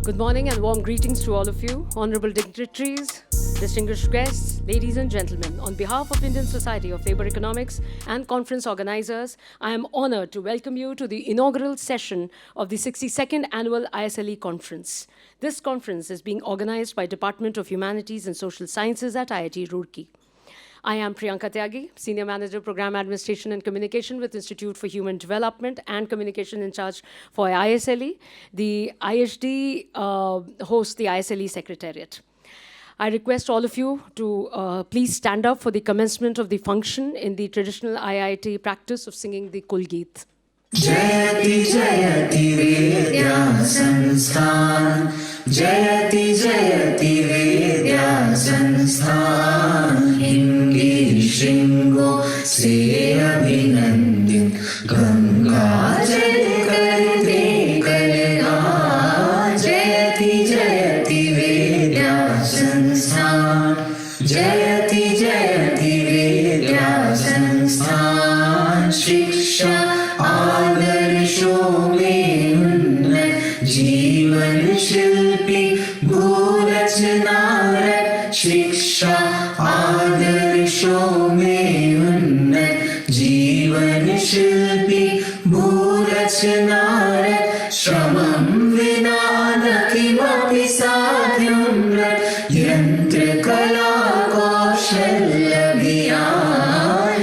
Good morning and warm greetings to all of you, honorable dignitaries, distinguished guests, ladies and gentlemen. On behalf of Indian Society of Labour Economics and conference organizers, I am honored to welcome you to the inaugural session of the 62nd Annual ISLE Conference. This conference is being organized by Department of Humanities and Social Sciences at IIT Roorkee. I am Priyanka Tyagi, Senior Manager, Program Administration and Communication with Institute for Human Development and Communication in charge for ISLE. The IHD hosts the ISLE Secretariat. I request all of you to please stand up for the commencement of the function in the traditional IIT practice of singing the Kulgeet. Jayati Jayati Vidya Sansthan Jayati Jayati Vidya Sansthan Hingi Shringo Se Abhinandit Ganga Jal Karte Kalga Jayati Jayati Vidya Sansthan Jayati Jayati Vidya Sansthan Shiksha आदर्शों में उन्नत जीवन शिल्पी भूरचनारत शिक्षा आदर्शों में उन्नत जीवन शिल्पी भूरचनारत श्रमं विना न किमपि साध्यं यंत्र कला कौशल्यभियान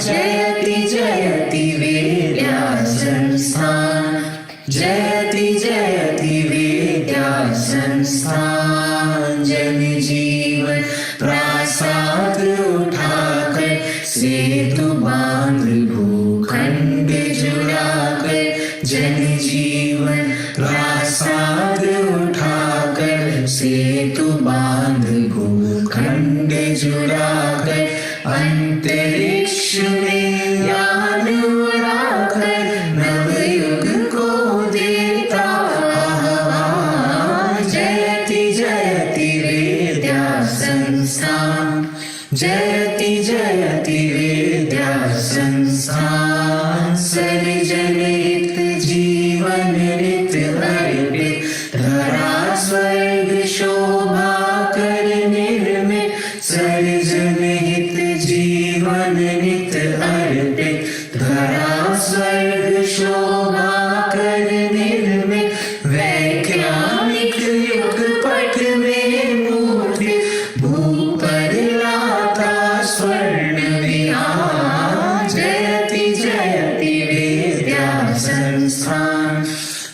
जयति जयति संस्थान जयति जयति विद्या संस्थान जन जीवन प्रासाद उठाकर सेतु बांध भूखंड जुड़ाकर जन जीवन प्रासाद उठाकर सेतु बांध भूखंड जुड़ाकर अंतरिक्ष में यान उड़ाकर नवयुग को देता आह्वान जयति जयति विद्या संस्थान जयति जयति विद्या संस्थान सर्जन हित जीवन नित अर्पित धरा स्वर्ग शोभा कर निर्मित सर्जन हित जीवन नित अर्पित धरा स्वर्ग शोभा कर निर्मित वैज्ञानिक युग पट में मूर्ति भू पर लाता स्वर्ण विहार जयति जयति विद्या संस्थान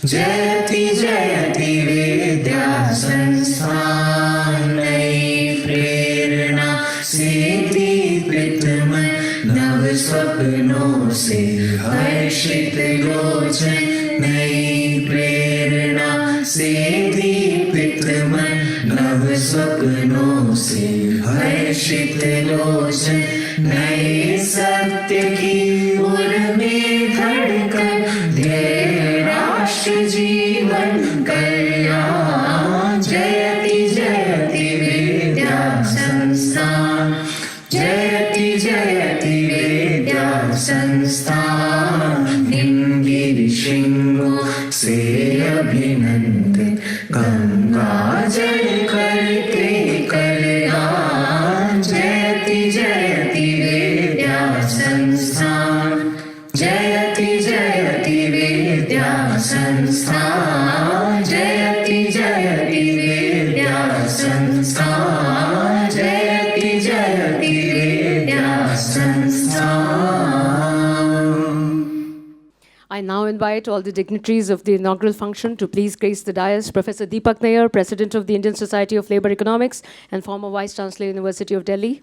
जयति जयति विद्या संस्थान नई प्रेरणा से दीपित मन नव स्वप्नों से हर्षित लोचन नई प्रेरणा से दीपित मन नव स्वप्नों से हर्षित लोचन नए सत्य की उर्मी धड़कन ध्येय राष्ट्र जीवन कल्याण जयति जयति विद्या संस्थान जयति जयति विद्या संस्थान हिमगिर शृंगो से अभिनंदित गंगा जल करते कल्याण जयति जयति विद्या संस्थान जयति जयति विद्या संस्थान जयति जयति विद्या संस्थान जयति जयति विद्या संस्थान. I now invite all the dignitaries of the inaugural function to please grace the dais. Professor Deepak Nayyar, President of the Indian Society of Labour Economics and former Vice Chancellor, University of Delhi.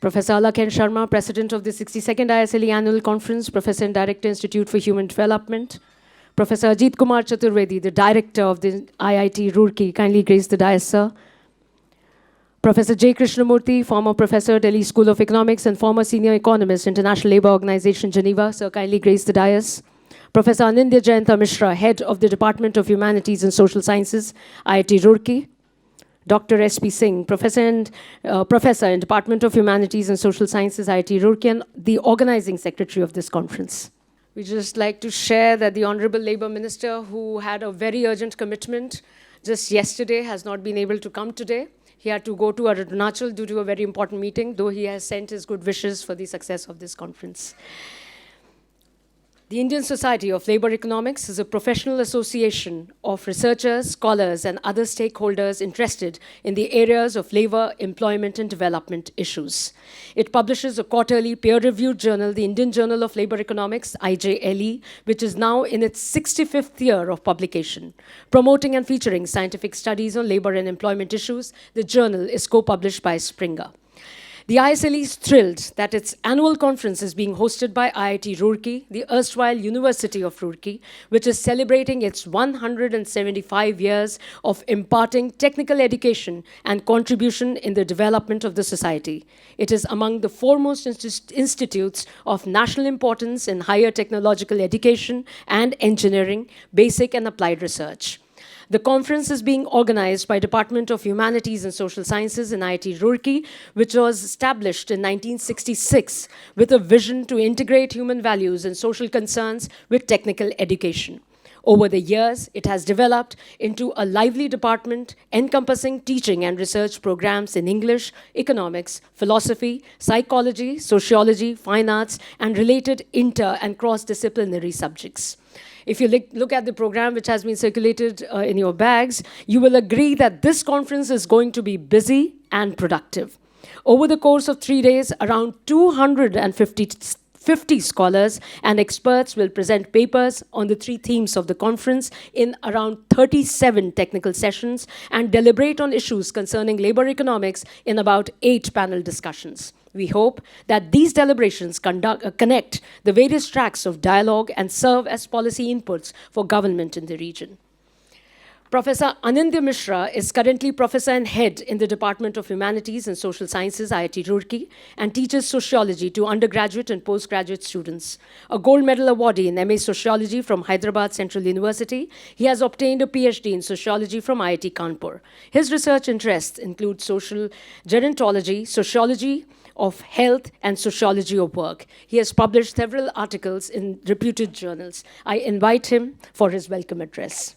Professor Alakh and Sharma, President of the 62nd ISLE Annual Conference, Professor and Director, Institute for Human Development. Professor Ajit Kumar Chaturvedi, the Director of the IIT Roorkee. Kindly grace the dais, sir. Professor J.Krishnamurthy, former Professor, Delhi School of Economics and former Senior Economist, International Labour Organization, Geneva. Sir, kindly grace the dais. Professor Anindya Jayanta Mishra, Head of the Department of Humanities and Social Sciences, IIT Roorkee. Dr. S.P. Singh, Professor in Department of Humanities and Social Sciences, IIT Roorkee, and the Organizing Secretary of this conference. We just like to share that the Honorable Labour Minister, who had a very urgent commitment just yesterday, has not been able to come today. He had to go to Arunachal due to a very important meeting, though he has sent his good wishes for the success of this conference. The Indian Society of Labour Economics is a professional association of researchers, scholars, and other stakeholders interested in the areas of labour, employment, and development issues. It publishes a quarterly peer-reviewed journal, the Indian Journal of Labour Economics, IJLE, which is now in its 65th year of publication. Promoting and featuring scientific studies on labour and employment issues, the journal is co-published by Springer. The ISLE is thrilled that its annual conference is being hosted by IIT Roorkee, the erstwhile University of Roorkee, which is celebrating its 175 years of imparting technical education and contribution in the development of the society. It is among the foremost institutes of national importance in higher technological education and engineering, basic and applied research. The conference is being organized by Department of Humanities and Social Sciences in IIT Roorkee, which was established in 1966 with a vision to integrate human values and social concerns with technical education. Over the years, it has developed into a lively department encompassing teaching and research programs in English, economics, philosophy, psychology, sociology, fine arts, and related inter- and cross-disciplinary subjects. If you look at the program which has been circulated in your bags, you will agree that this conference is going to be busy and productive. Over the course of 3 days, around 250 scholars and experts will present papers on the 3 themes of the conference in around 37 technical sessions and deliberate on issues concerning labor economics in about 8 panel discussions. We hope that these deliberations connect the various tracks of dialogue and serve as policy inputs for government in the region. Professor Anindya Mishra is currently Professor and Head in the Department of Humanities and Social Sciences, IIT Roorkee, and teaches sociology to undergraduate and postgraduate students. A gold medal awardee in MA Sociology from Hyderabad Central University, he has obtained a PhD in sociology from IIT Kanpur. His research interests include social gerontology, sociology of health, and sociology of work. He has published several articles in reputed journals. I invite him for his welcome address.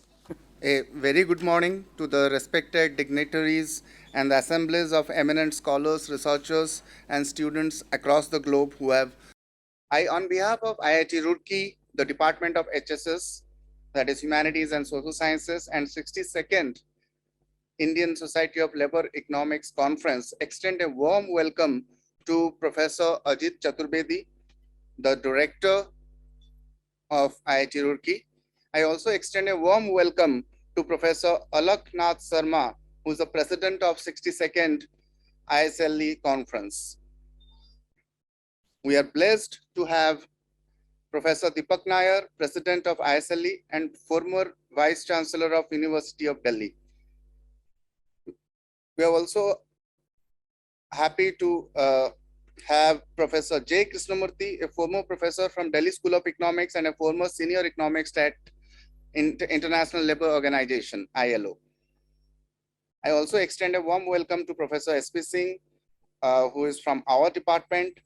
A very good morning to the respected dignitaries and the assemblies of eminent scholars, researchers, and students across the globe who have. On behalf of IIT Roorkee, the Department of HSS, that is Humanities and Social Sciences, and 62nd Indian Society of Labour Economics Conference, extend a warm welcome to Professor Ajit Chaturbedi, the Director of IIT Roorkee. I also extend a warm welcome to Professor Alakh Sharma, who is the President of 62nd ISLE Conference. We are blessed to have Professor Deepak Nayyar, President of ISLE and former Vice Chancellor of University of Delhi. We are also happy to have Professor J.Krishnamurthy, a former professor from Delhi School of Economics and a former senior economist at International Labour Organization, ILO. I also extend a warm welcome to Professor S.P. Singh, who is from our department.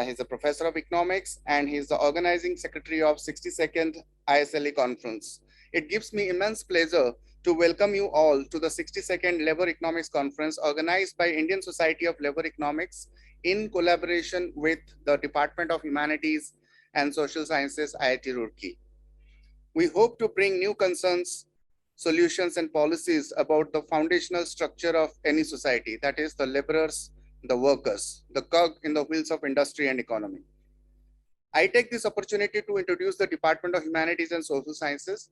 He's a professor of economics and he's the organizing secretary of 62nd ISLE Conference. It gives me immense pleasure to welcome you all to the 62nd Labour Economics Conference organized by Indian Society of Labour Economics in collaboration with the Department of Humanities and Social Sciences, IIT Roorkee. We hope to bring new concerns, solutions, and policies about the foundational structure of any society, that is the laborers, the workers, the cog in the wheels of industry and economy. I take this opportunity to introduce the Department of Humanities and Social Sciences.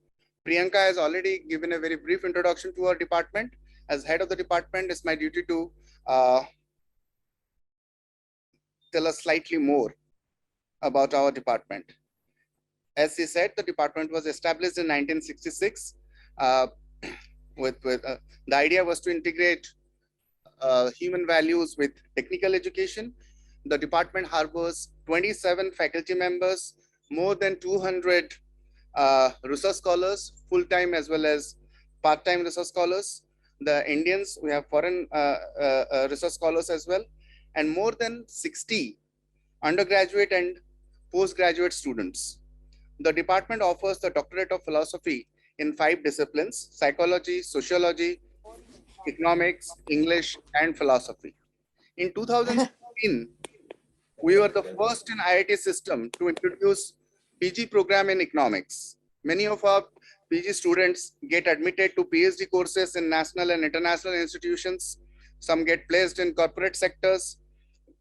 Priyanka has already given a very brief introduction to our department. As head of the department, it's my duty to tell us slightly more about our department. As he said, the department was established in 1966. The idea was to integrate human values with technical education. The department harbors 27 faculty members, more than 200 research scholars, full-time as well as part-time research scholars. The Indians, we have foreign research scholars as well, and more than 60 undergraduate and postgraduate students. The department offers the Doctorate of Philosophy in 5 disciplines: psychology, sociology, economics, English, and philosophy. In 2016, we were the first in IIT system to introduce PG program in economics. Many of our PG students get admitted to PhD courses in national and international institutions. Some get placed in corporate sectors,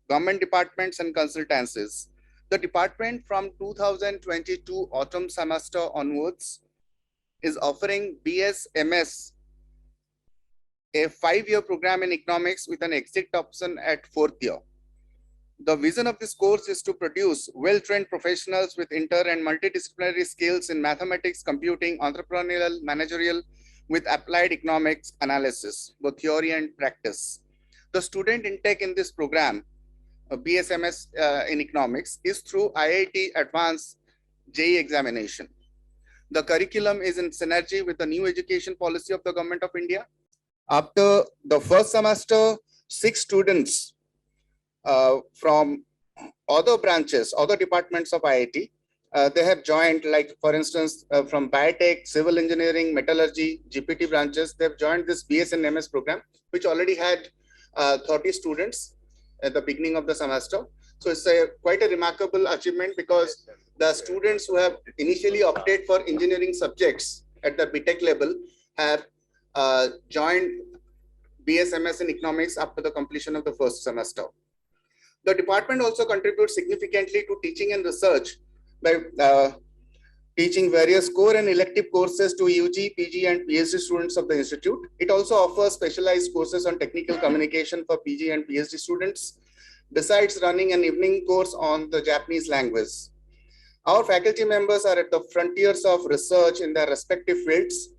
government departments, and consultancies. The department from 2022 autumn semester onwards is offering BS-MS, a 5-year program in economics with an exit option at 4th year. The vision of this course is to produce well-trained professionals with inter and multidisciplinary skills in mathematics, computing, entrepreneurial, managerial, with applied economics analysis, both theory and practice. The student intake in this program, BSMS in economics, is through IIT Advanced JEE examination. The curriculum is in synergy with the new education policy of the Government of India. After the first semester, 6 students from other branches, other departments of IIT, they have joined, like for instance, from biotech, civil engineering, metallurgy, GPT branches, they've joined this BS and MS program, which already had 30 students at the beginning of the semester. So it's quite a remarkable achievement, because the students who have initially opted for engineering subjects at the BTech level have joined BSMS in economics after the completion of the first semester. The department also contributes significantly to teaching and research by teaching various core and elective courses to UG, PG, and PhD students of the institute. It also offers specialized courses on technical communication for PG and PhD students, besides running an evening course on the Japanese language. Our faculty members are at the frontiers of research in their respective fields.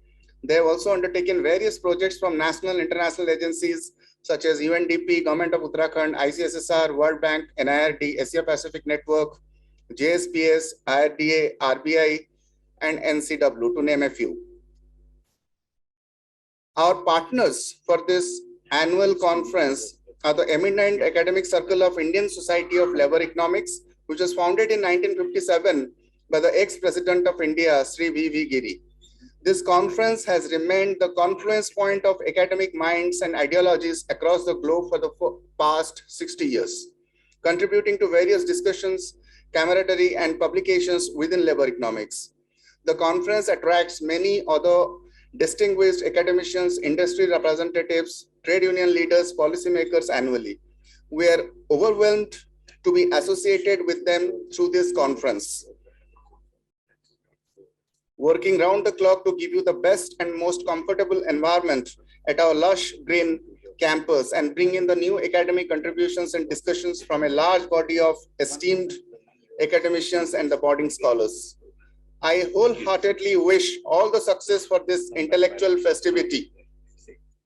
They have also undertaken various projects from national and international agencies such as UNDP, Government of Uttarakhand, ICSSR, World Bank, NIRD, Asia Pacific Network, JSPS, IRDA, RBI, and NCW, to name a few. Our partners for this annual conference are the eminent academic circle of Indian Society of Labor Economics, which was founded in 1957 by the ex-president of India, Sri V.V. Giri. This conference has remained the confluence point of academic minds and ideologies across the globe for the past 60 years, contributing to various discussions, camaraderie, and publications within labor economics. The conference attracts many other distinguished academicians, industry representatives, trade union leaders, policymakers annually. We are overwhelmed to be associated with them through this conference, working round the clock to give you the best and most comfortable environment at our lush green campus and bring in the new academic contributions and discussions from a large body of esteemed academicians and the budding scholars. I wholeheartedly wish all the success for this intellectual festivity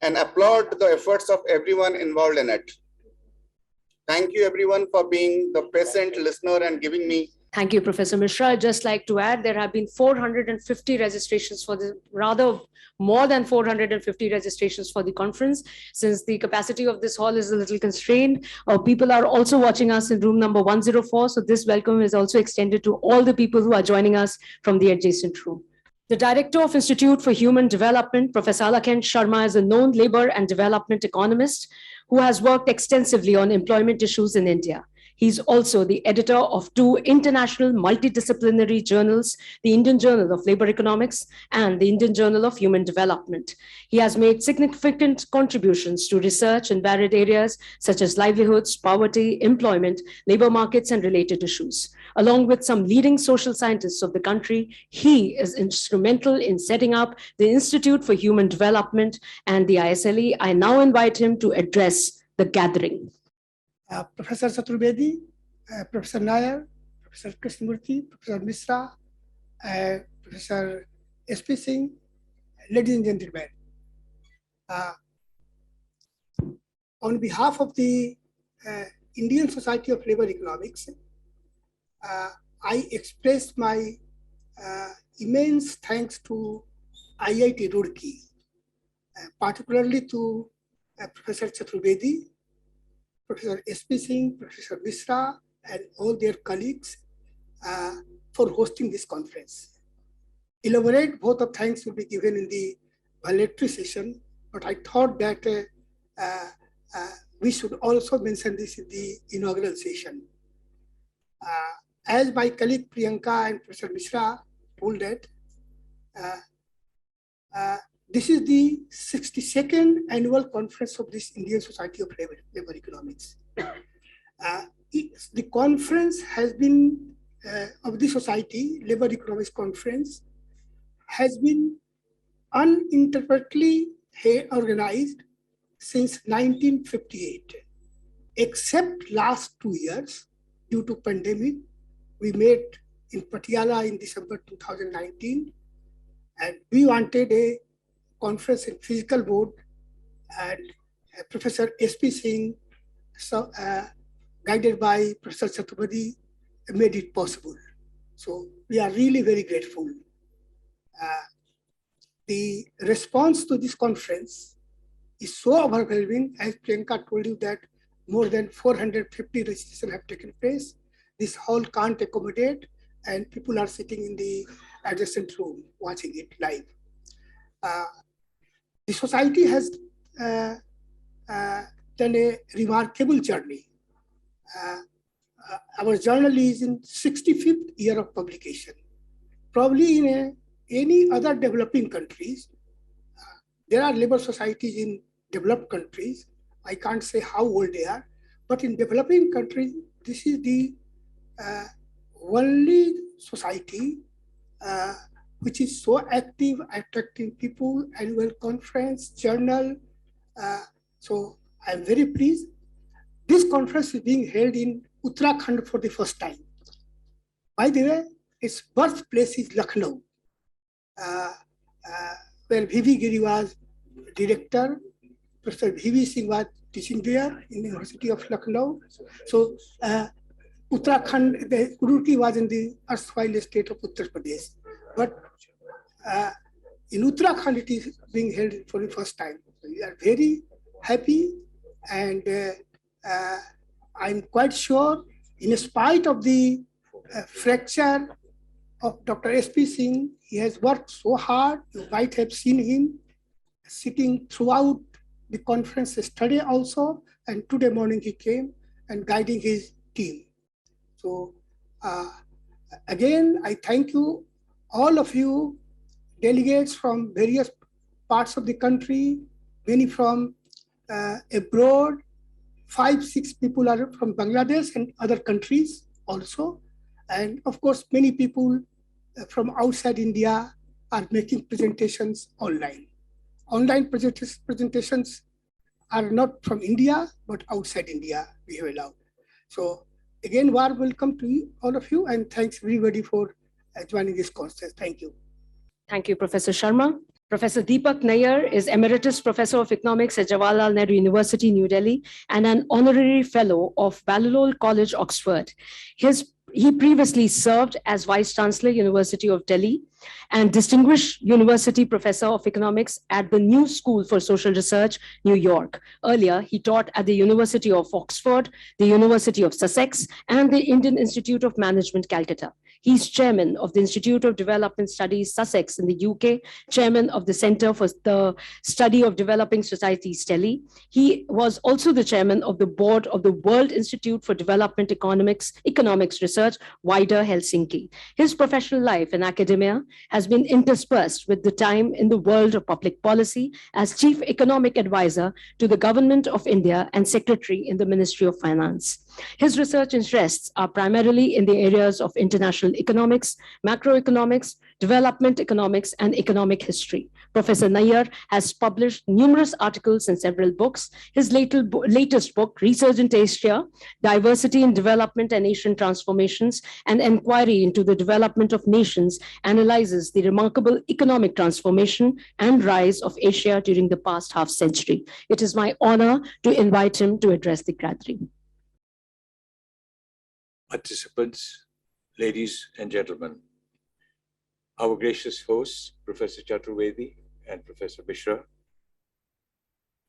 and applaud the efforts of everyone involved in it. Thank you everyone for being the patient listener and giving me. Thank you, Professor Mishra. I'd just like to add, there have been 450 registrations for the, rather more than 450 registrations for the conference. Since the capacity of this hall is a little constrained, people are also watching us in room number 104. So this welcome is also extended to all the people who are joining us from the adjacent room. The Director of Institute for Human Development, Professor Alakh Sharma, is a known labor and development economist who has worked extensively on employment issues in India. He's also the editor of 2 international multidisciplinary journals, the Indian Journal of Labor Economics and the Indian Journal of Human Development. He has made significant contributions to research in varied areas such as livelihoods, poverty, employment, labor markets, and related issues. Along with some leading social scientists of the country, he is instrumental in setting up the Institute for Human Development and the ISLE. I now invite him to address the gathering. Professor Chaturvedi, Professor Nayyar, Professor Krishnamurthy, Professor Mishra, Professor S.P. Singh, ladies and gentlemen. On behalf of the Indian Society of Labor Economics, I express my immense thanks to IIT Roorkee, particularly to Professor Chaturvedi, Professor S.P. Singh, Professor Mishra, and all their colleagues for hosting this conference. Elaborate vote of thanks will be given in the valedictory session, but I thought that we should also mention this in the inaugural session. As my colleague Priyanka and Professor Mishra told that, this is the 62nd annual conference of this Indian Society of Labor Economics. The conference has been, of the Society, Labor Economics Conference, has been uninterruptedly organized since 1958, except last 2 years due to pandemic. We met in Patiala in December 2019, and we wanted a conference in physical mode, and Professor S.P. Singh, guided by Professor Chaturvedi, made it possible. So we are really very grateful. The response to this conference is so overwhelming, as Priyanka told you, that more than 450 registrations have taken place. This hall can't accommodate, and people are sitting in the adjacent room watching it live. The society has done a remarkable journey. Our journal is in 65th year of publication. Probably in any other developing countries, there are labor societies in developed countries. I can't say how old they are, but in developing countries, this is the only society which is so active, attracting people, annual conference, journal. So I'm very pleased. This conference is being held in Uttarakhand for the first time. By the way, its birthplace is Lucknow, where V.V. Giri was director. Professor V.V. Singh was teaching there in the University of Lucknow. So Uttarakhand, the Roorkee was in the erstwhile state of Uttar Pradesh. But in Uttarakhand, it is being held for the first time. So we are very happy, and I'm quite sure, in spite of the fracture of Dr. S.P. Singh, he has worked so hard. You might have seen him sitting throughout the conference yesterday also, and today morning he came and guiding his team. So again, I thank you, all of you, delegates from various parts of the country, many from abroad. 5-6 people are from Bangladesh and other countries also. And of course, many people from outside India are making presentations online. Online presentations are not from India, but outside India we have allowed. So again, warm welcome to you, all of you, and thanks everybody for joining this conference. Thank you. Thank you, Professor Sharma. Professor Deepak Nayyar is Emeritus Professor of Economics at Jawaharlal Nehru University, New Delhi, and an Honorary Fellow of Balliol College, Oxford. He previously served as Vice Chancellor, University of Delhi, and Distinguished University Professor of Economics at the New School for Social Research, New York. Earlier, he taught at the University of Oxford, the University of Sussex, and the Indian Institute of Management, Calcutta. He's chairman of the Institute of Development Studies, Sussex in the UK, chairman of the Center for the Study of Developing Societies, Delhi. He was also the chairman of the board of the World Institute for Development Economics Research, wider Helsinki. His professional life in academia has been interspersed with the time in the world of public policy as Chief Economic Advisor to the Government of India and Secretary in the Ministry of Finance. His research interests are primarily in the areas of international economics, macroeconomics, development economics, and economic history. Professor Nayyar has published numerous articles and several books. His latest book, Research in Asia, Diversity in Development and Asian Transformations, an Inquiry into the Development of Nations, analyzes the remarkable economic transformation and rise of Asia during the past half century. It is my honor to invite him to address the gathering. Participants, ladies and gentlemen, our gracious hosts, Professor Chaturvedi and Professor Mishra,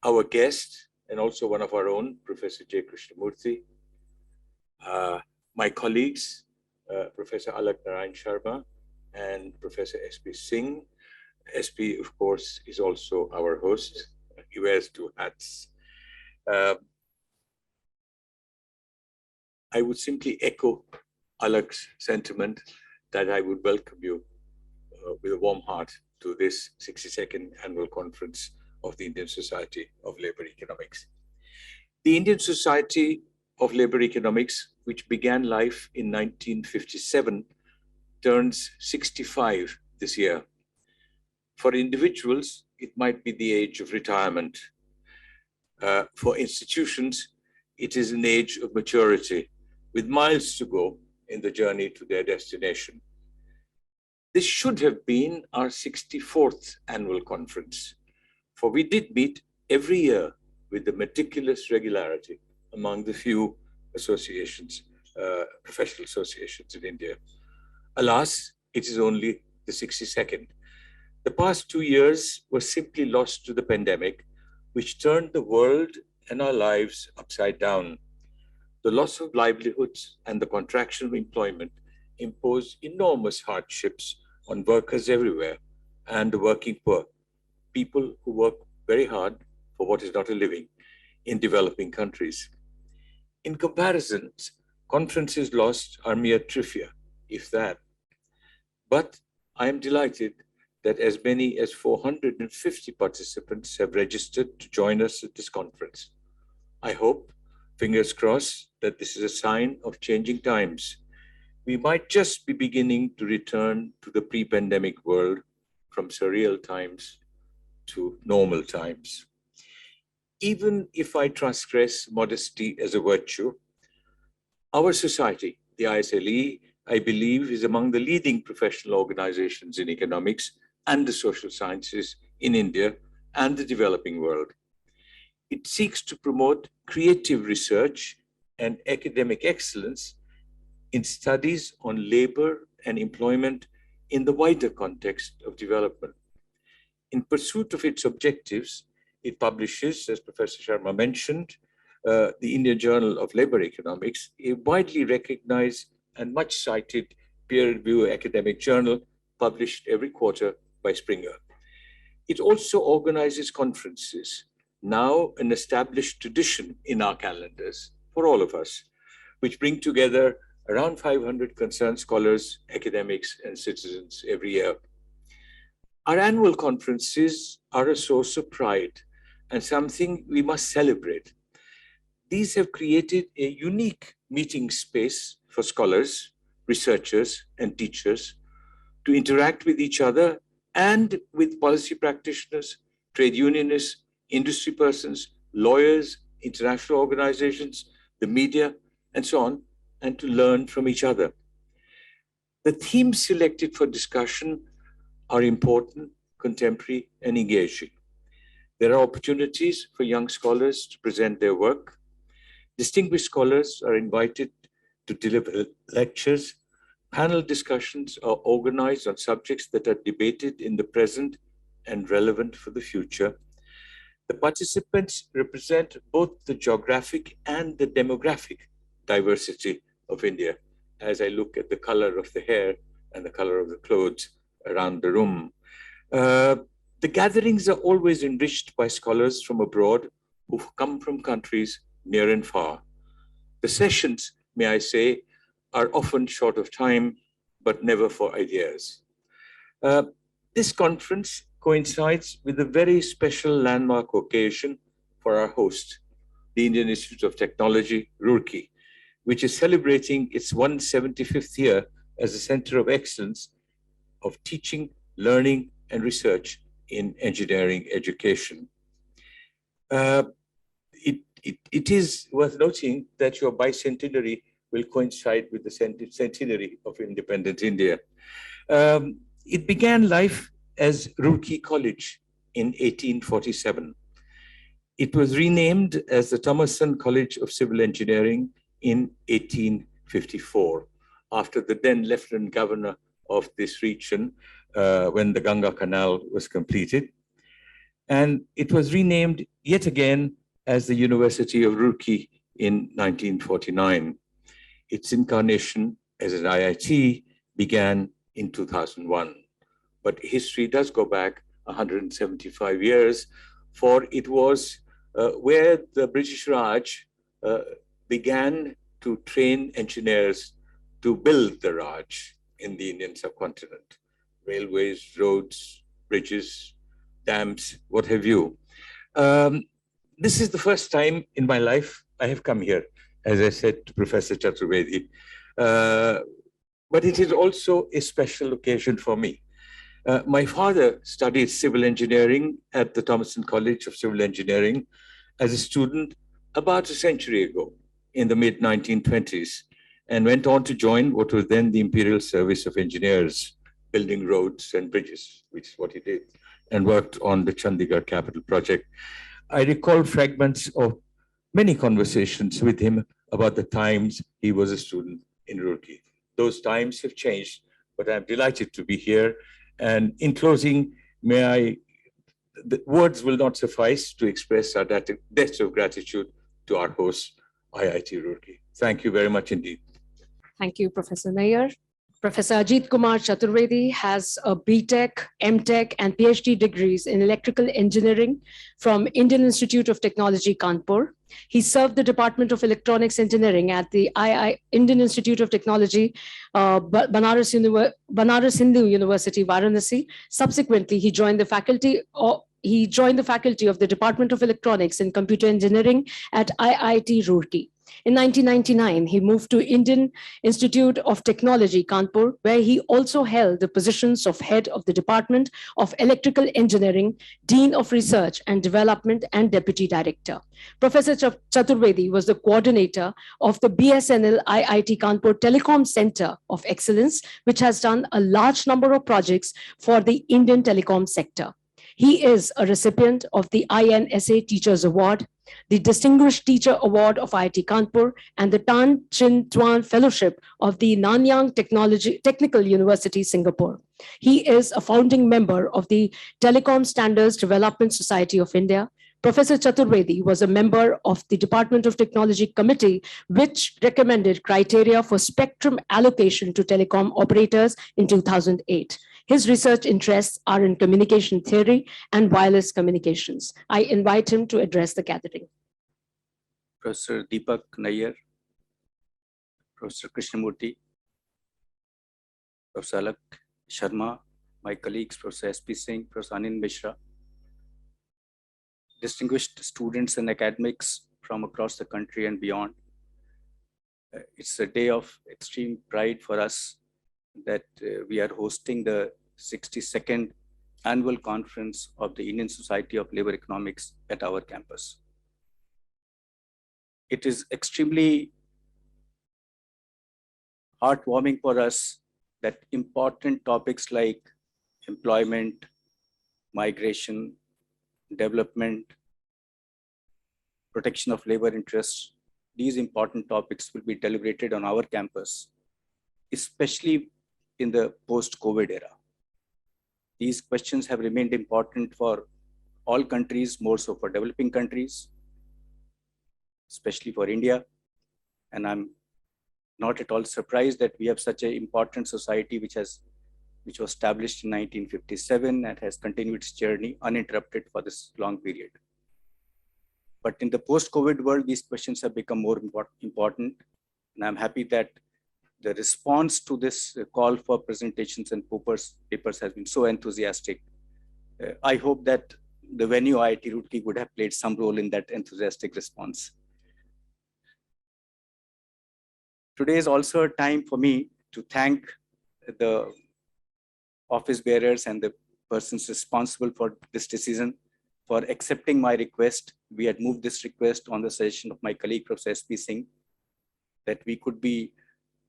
our guest and also one of our own, Professor J.Krishnamurthy, my colleagues, Professor Alakh Sharma and Professor S.P. Singh. S.P., of course, is also our host. He wears two hats. I would simply echo Alakh's sentiment that I would welcome you with a warm heart to this 62nd annual conference of the Indian Society of Labor Economics. The Indian Society of Labor Economics, which began life in 1957, turns 65 this year. For individuals, it might be the age of retirement. For institutions, it is an age of maturity, with miles to go in the journey to their destination. This should have been our 64th annual conference, for we did meet every year with the meticulous regularity among the few associations, professional associations in India. Alas, it is only the 62nd. The past 2 years were simply lost to the pandemic, which turned the world and our lives upside down. The loss of livelihoods and the contraction of employment impose enormous hardships on workers everywhere and the working poor, people who work very hard for what is not a living in developing countries. In comparison, conferences lost are mere trivia, if that. But I am delighted that as many as 450 participants have registered to join us at this conference. I hope, fingers crossed, that this is a sign of changing times. We might just be beginning to return to the pre-pandemic world from surreal times to normal times. Even if I transgress modesty as a virtue, our society, the ISLE, I believe, is among the leading professional organizations in economics and the social sciences in India and the developing world. It seeks to promote creative research and academic excellence in studies on labor and employment in the wider context of development. In pursuit of its objectives, it publishes, as Professor Sharma mentioned, the Indian Journal of Labor Economics, a widely recognized and much cited peer-reviewed academic journal published every quarter by Springer. It also organizes conferences, now an established tradition in our calendars for all of us, which bring together around 500 concerned scholars, academics, and citizens every year. Our annual conferences are a source of pride and something we must celebrate. These have created a unique meeting space for scholars, researchers, and teachers to interact with each other and with policy practitioners, trade unionists, industry persons, lawyers, international organizations, the media, and so on, and to learn from each other. The themes selected for discussion are important, contemporary, and engaging. There are opportunities for young scholars to present their work. Distinguished scholars are invited to deliver lectures. Panel discussions are organized on subjects that are debated in the present and relevant for the future. The participants represent both the geographic and the demographic diversity of India, as I look at the color of the hair and the color of the clothes around the room. The gatherings are always enriched by scholars from abroad who've come from countries near and far. The sessions, may I say, are often short of time, but never for ideas. This conference coincides with a very special landmark occasion for our host, the Indian Institute of Technology, Roorkee, which is celebrating its 175th year as a center of excellence of teaching, learning, and research in engineering education. It is worth noting that your bicentenary will coincide with the centenary of independent India. It began life as Roorkee College in 1847. It was renamed as the Thomason College of Civil Engineering in 1854, after the then Lieutenant Governor of this region when the Ganga Canal was completed. And it was renamed yet again as the University of Roorkee in 1949. Its incarnation as an IIT began in 2001. But history does go back 175 years, for it was where the British Raj began to train engineers to build the Raj in the Indian subcontinent. Railways, roads, bridges, dams, what have you. This is the first time in my life I have come here, as I said to Professor Chaturvedi. But it is also a special occasion for me. My father studied civil engineering at the Thomason College of Civil Engineering as a student about a century ago in the mid-1920s, and went on to join what was then the Imperial Service of Engineers, building roads and bridges, which is what he did, and worked on the Chandigarh Capital Project. I recall fragments of many conversations with him about the times he was a student in Roorkee. Those times have changed, but I'm delighted to be here. And in closing, the words will not suffice to express our debts of gratitude to our host, IIT Roorkee. Thank you very much indeed. Thank you, Professor Nayyar. Professor Ajit Kumar Chaturvedi has a BTech, MTech, and PhD degrees in electrical engineering from Indian Institute of Technology, Kanpur. He served the Department of Electronics Engineering at the Indian Institute of Technology, Banaras Hindu University, Varanasi. Subsequently, he joined the faculty of the Department of Electronics and Computer Engineering at IIT Roorkee. In 1999, he moved to Indian Institute of Technology, Kanpur, where he also held the positions of head of the Department of Electrical Engineering, Dean of Research and Development, and Deputy Director. Professor Chaturvedi was the coordinator of the BSNL IIT Kanpur Telecom Center of Excellence, which has done a large number of projects for the Indian telecom sector. He is a recipient of the INSA Teachers Award, the Distinguished Teacher Award of IIT Kanpur, and the Tan Chin Tuan Fellowship of the Nanyang Technical University, Singapore. He is a founding member of the Telecom Standards Development Society of India. Professor Chaturvedi was a member of the Department of Technology Committee, which recommended criteria for spectrum allocation to telecom operators in 2008. His research interests are in communication theory and wireless communications. I invite him to address the gathering. Professor Deepak Nayyar, Professor Krishnamurthy, Professor Alakh, Sharma, my colleagues, Professor S.P. Singh, Professor Anand Mishra, distinguished students and academics from across the country and beyond. It's a day of extreme pride for us that we are hosting the 62nd annual conference of the Indian Society of Labor Economics at our campus. It is extremely heartwarming for us that important topics like employment, migration, development, protection of labor interests, these important topics will be deliberated on our campus, especially in the post-COVID era. These questions have remained important for all countries, more so for developing countries, especially for India. And I'm not at all surprised that we have such an important society which was established in 1957 and has continued its journey uninterrupted for this long period. But in the post-COVID world, these questions have become more important. And I'm happy that the response to this call for presentations and papers has been so enthusiastic. I hope that the venue IIT Roorkee would have played some role in that enthusiastic response. Today is also a time for me to thank the office bearers and the persons responsible for this decision for accepting my request. We had moved this request on the suggestion of my colleague, Professor S.P. Singh, that we could be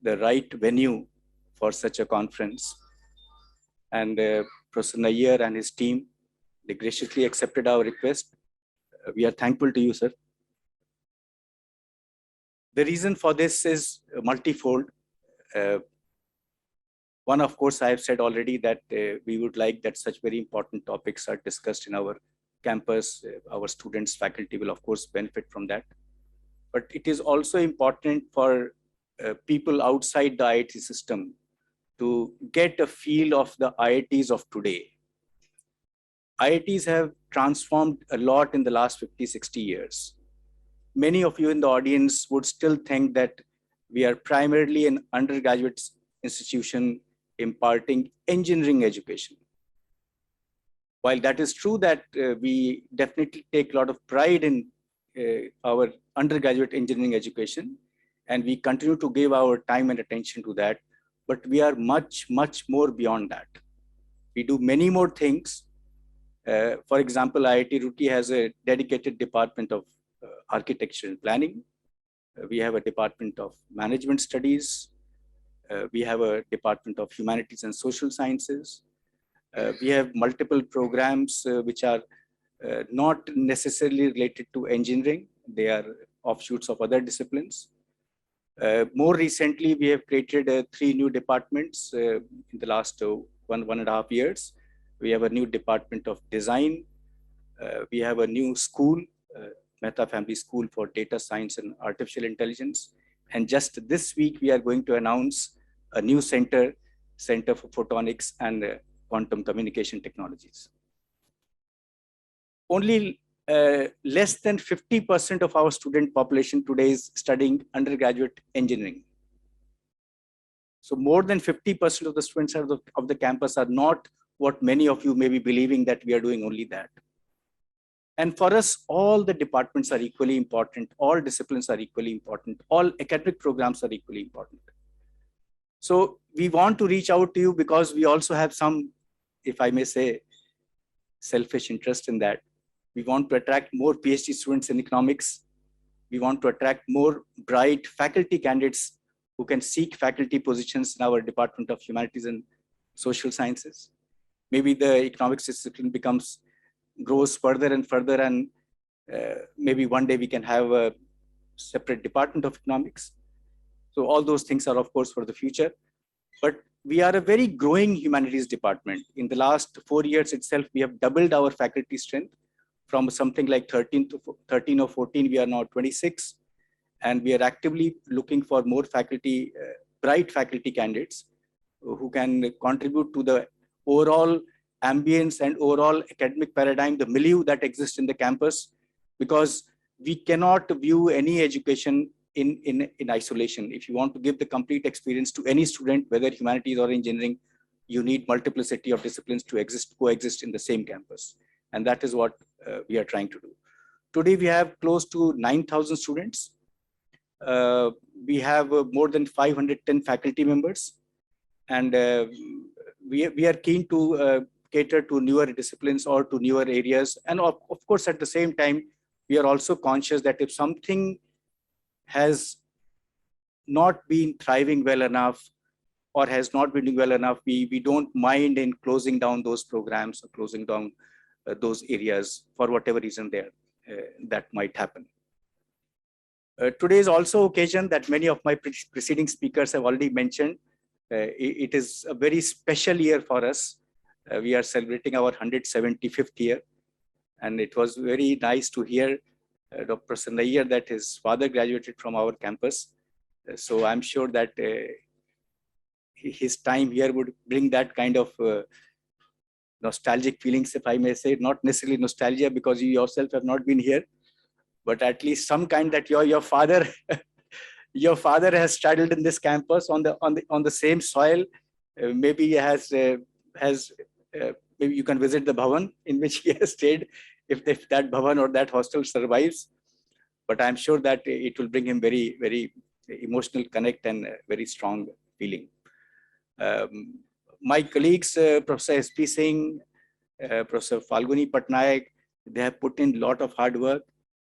the right venue for such a conference. And Professor Nayyar and his team, they graciously accepted our request. We are thankful to you, sir. The reason for this is multifold. One, of course, I have said already that we would like that such very important topics are discussed in our campus. Our students, faculty will, of course, benefit from that. But it is also important for people outside the IIT system to get a feel of the IITs of today. IITs have transformed a lot in the last 50, 60 years. Many of you in the audience would still think that we are primarily an undergraduate institution imparting engineering education. While that is true that we definitely take a lot of pride in our undergraduate engineering education, and we continue to give our time and attention to that, but we are much, much more beyond that. We do many more things. For example, IIT Roorkee has a dedicated department of architecture and planning. We have a department of management studies. We have a department of humanities and social sciences. We have multiple programs which are not necessarily related to engineering. They are offshoots of other disciplines. More recently, we have created 3 new departments in the last 1.5 years. We have a new department of design. We have a new school, Mehta Family School for Data Science and Artificial Intelligence. And just this week, we are going to announce a new Center for Photonics and Quantum Communication Technologies. Only less than 50% of our student population today is studying undergraduate engineering. So more than 50% of the students of the campus are not what many of you may be believing that we are doing only that. And for us, all the departments are equally important. All disciplines are equally important. All academic programs are equally important. So we want to reach out to you because we also have some, if I may say, selfish interest in that. We want to attract more PhD students in economics. We want to attract more bright faculty candidates who can seek faculty positions in our Department of Humanities and Social Sciences. Maybe the economics discipline grows further and further, and maybe one day we can have a separate department of economics. So all those things are, of course, for the future. But we are a very growing humanities department. In the last 4 years itself, we have doubled our faculty strength from something like 13 or 14. We are now 26. And we are actively looking for more faculty, bright faculty candidates who can contribute to the overall ambience and overall academic paradigm, the milieu that exists in the campus, because we cannot view any education in isolation. If you want to give the complete experience to any student, whether humanities or engineering, you need multiplicity of disciplines to coexist in the same campus. And that is what we are trying to do. Today, we have close to 9,000 students. We have more than 510 faculty members. And we are keen to cater to newer disciplines or to newer areas. And of course, at the same time, we are also conscious that if something has not been thriving well enough or has not been doing well enough, we don't mind in closing down those programs or closing down those areas for whatever reason that might happen. Today is also occasion that many of my preceding speakers have already mentioned. It is a very special year for us. We are celebrating our 175th year. And it was very nice to hear Dr. Nayyar that his father graduated from our campus. So I'm sure that his time here would bring that kind of nostalgic feelings, if I may say, not necessarily nostalgia because you yourself have not been here, but at least some kind that your father your father has studied in this campus on the same soil. Maybe he has maybe you can visit the bhavan in which he has stayed if that bhavan or that hostel survives. But I'm sure that it will bring him very, very emotional connect and very strong feeling. My colleagues, Professor S.P. Singh, Professor Falguni Patnaik, they have put in a lot of hard work.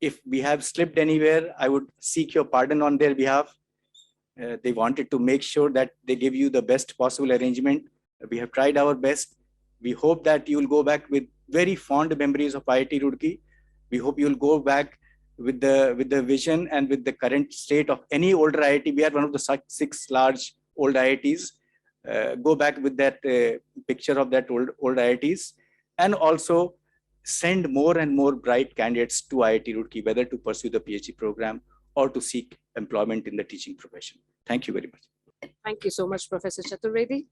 If we have slipped anywhere, I would seek your pardon on their behalf. They wanted to make sure that they give you the best possible arrangement. We have tried our best. We hope that you will go back with very fond memories of IIT Roorkee. We hope you will go back with the vision and with the current state of any older IIT. We are one of the 6 large old IITs. Go back with that picture of that old IITs, and also send more and more bright candidates to IIT Roorkee, whether to pursue the PhD program or to seek employment in the teaching profession. Thank you very much. Thank you so much, Professor Chaturvedi.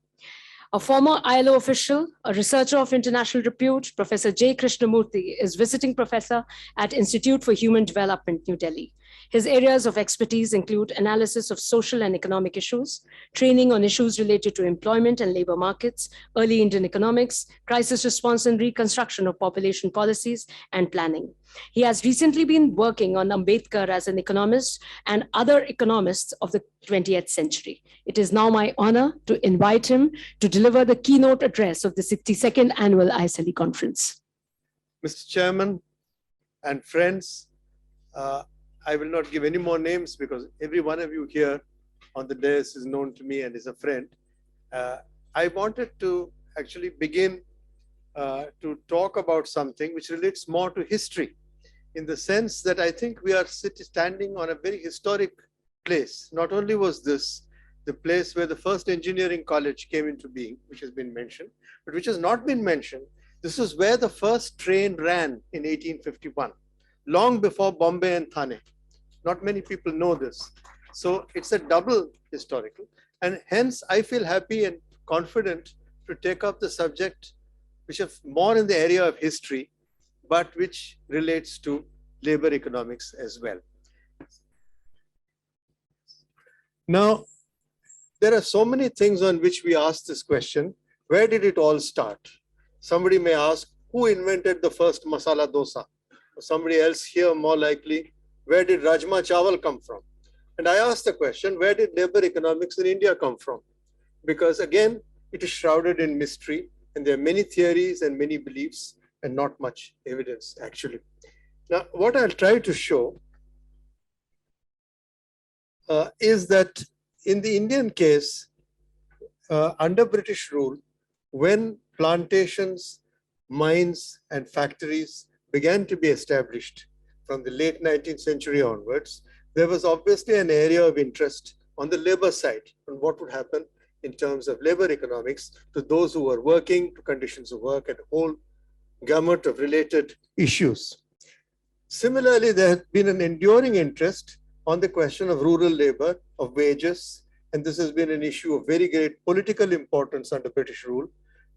A former ILO official, a researcher of international repute, Professor J.Krishnamurthy is visiting professor at Institute for Human Development, New Delhi. His areas of expertise include analysis of social and economic issues, training on issues related to employment and labor markets, early Indian economics, crisis response and reconstruction of population policies, and planning. He has recently been working on Ambedkar as an economist and other economists of the 20th century. It is now my honor to invite him to deliver the keynote address of the 62nd Annual ISLE Conference. Mr. Chairman and friends, I will not give any more names because every one of you here on the dais is known to me and is a friend. I wanted to actually begin to talk about something which relates more to history, in the sense that I think we are standing on a very historic place. Not only was this the place where the first engineering college came into being, which has been mentioned, but which has not been mentioned, this is where the first train ran in 1851, long before Bombay and Thane. Not many people know this. So it's a double historical, and hence I feel happy and confident to take up the subject which is more in the area of history, but which relates to labor economics as well. Now, there are so many things on which we ask this question: where did it all start? Somebody may ask, who invented the first masala dosa? Or somebody else here, more likely, where did Rajma Chawal come from? And I ask the question, where did labor economics in India come from? Because again, it is shrouded in mystery, and there are many theories and many beliefs and not much evidence actually. Now, what I'll try to show is that in the Indian case, under British rule, when plantations, mines, and factories began to be established from the late 19th century onwards, there was obviously an area of interest on the labor side on what would happen in terms of labor economics to those who were working, to conditions of work, and a whole gamut of related issues. Similarly, there has been an enduring interest on the question of rural labor, of wages, and this has been an issue of very great political importance under British rule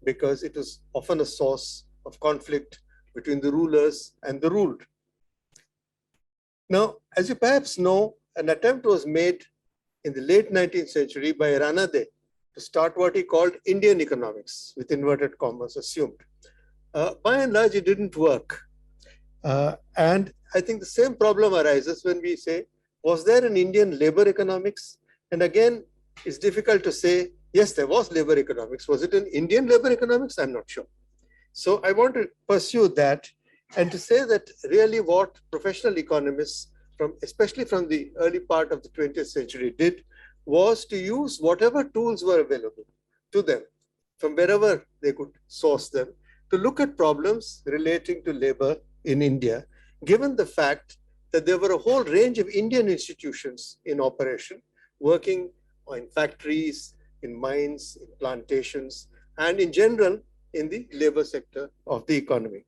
because it was often a source of conflict between the rulers and the ruled. Now, as you perhaps know, an attempt was made in the late 19th century by Ranade to start what he called Indian economics, with inverted commas assumed. By and large, it didn't work. And I think the same problem arises when we say, was there an Indian labor economics? And again, it's difficult to say, yes, there was labor economics. Was it an Indian labor economics? I'm not sure. So I want to pursue that and to say that really what professional economists, especially from the early part of the 20th century, did was to use whatever tools were available to them from wherever they could source them to look at problems relating to labor in India, given the fact that there were a whole range of Indian institutions in operation, working in factories, in mines, in plantations, and in general in the labor sector of the economy.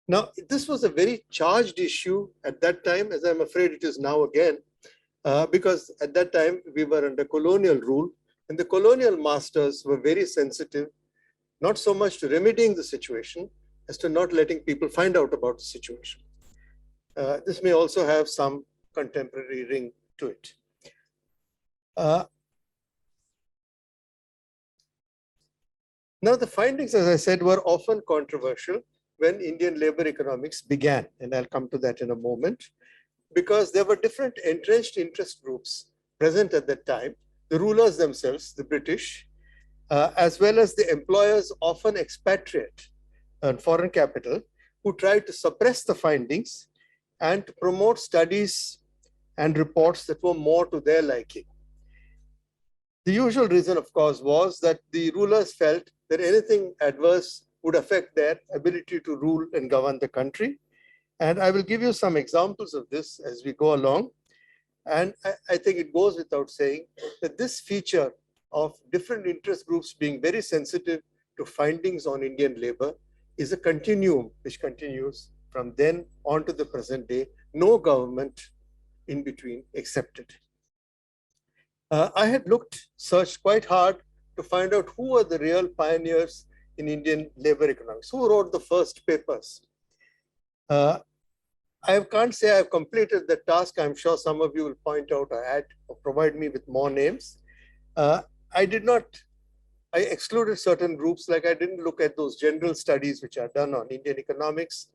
Now, this was a very charged issue at that time, as I'm afraid it is now again, because at that time we were under colonial rule, and the colonial masters were very sensitive, not so much to remedying the situation as to not letting people find out about the situation. This may also have some contemporary ring to it. Now, the findings, as I said, were often controversial when Indian labor economics began, and I'll come to that in a moment, because there were different entrenched interest groups present at that time, the rulers themselves, the British, as well as the employers, often expatriate and foreign capital, who tried to suppress the findings and to promote studies and reports that were more to their liking. The usual reason, of course, was that the rulers felt that anything adverse would affect their ability to rule and govern the country. And I will give you some examples of this as we go along. And I think it goes without saying that this feature of different interest groups being very sensitive to findings on Indian labor is a continuum which continues from then on to the present day, no government in between accepted. I had searched quite hard to find out who were the real pioneers in Indian labor economics, who wrote the first papers. I can't say I've completed the task. I'm sure some of you will point out or add or provide me with more names. I excluded certain groups, like I didn't look at those general studies which are done on Indian economics.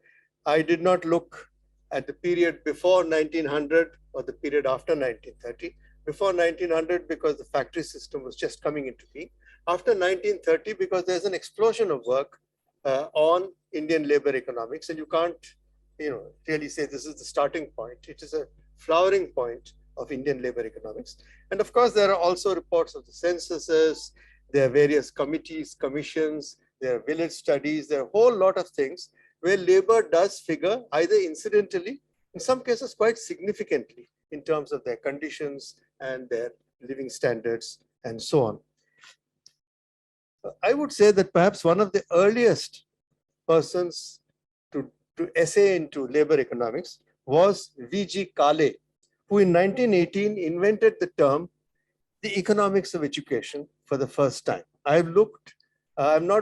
I did not look at the period before 1900 or the period after 1930. Before 1900, because the factory system was just coming into being. After 1930, because there's an explosion of work on Indian labor economics, and you can't really say this is the starting point. It is a flowering point of Indian labor economics. And of course, there are also reports of the censuses, there are various committees, commissions, there are village studies, there are a whole lot of things where labor does figure either incidentally, in some cases quite significantly, in terms of their conditions and their living standards and so on. I would say that perhaps one of the earliest persons to essay into labor economics was V.G. Kale, who in 1918 invented the term the economics of education for the first time. I've not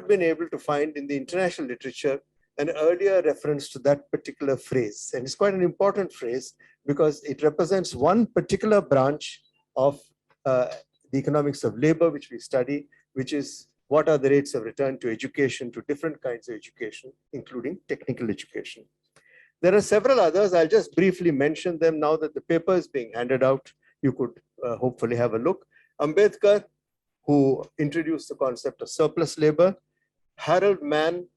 been able to find in the international literature an earlier reference to that particular phrase. And it's quite an important phrase because it represents one particular branch of the economics of labor, which we study, which is what are the rates of return to education, to different kinds of education, including technical education. There are several others. I'll just briefly mention them now that the paper is being handed out. You could hopefully have a look. Ambedkar, who introduced the concept of surplus labor. Harold Mann,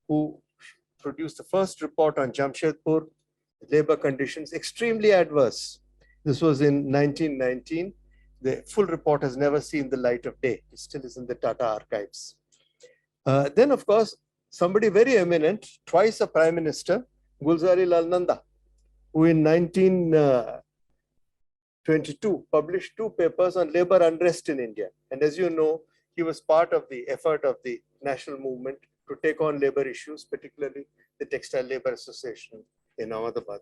who produced the first report on Jamshedpur labor conditions, extremely adverse. This was in 1919. The full report has never seen the light of day. It still is in the Tata archives. Then, of course, somebody very eminent, twice a prime minister, Gulzari Lal Nanda, who in 1922 published 2 papers on labor unrest in India. And as you know, he was part of the effort of the national movement to take on labor issues, particularly the Textile Labor Association in Ahmedabad.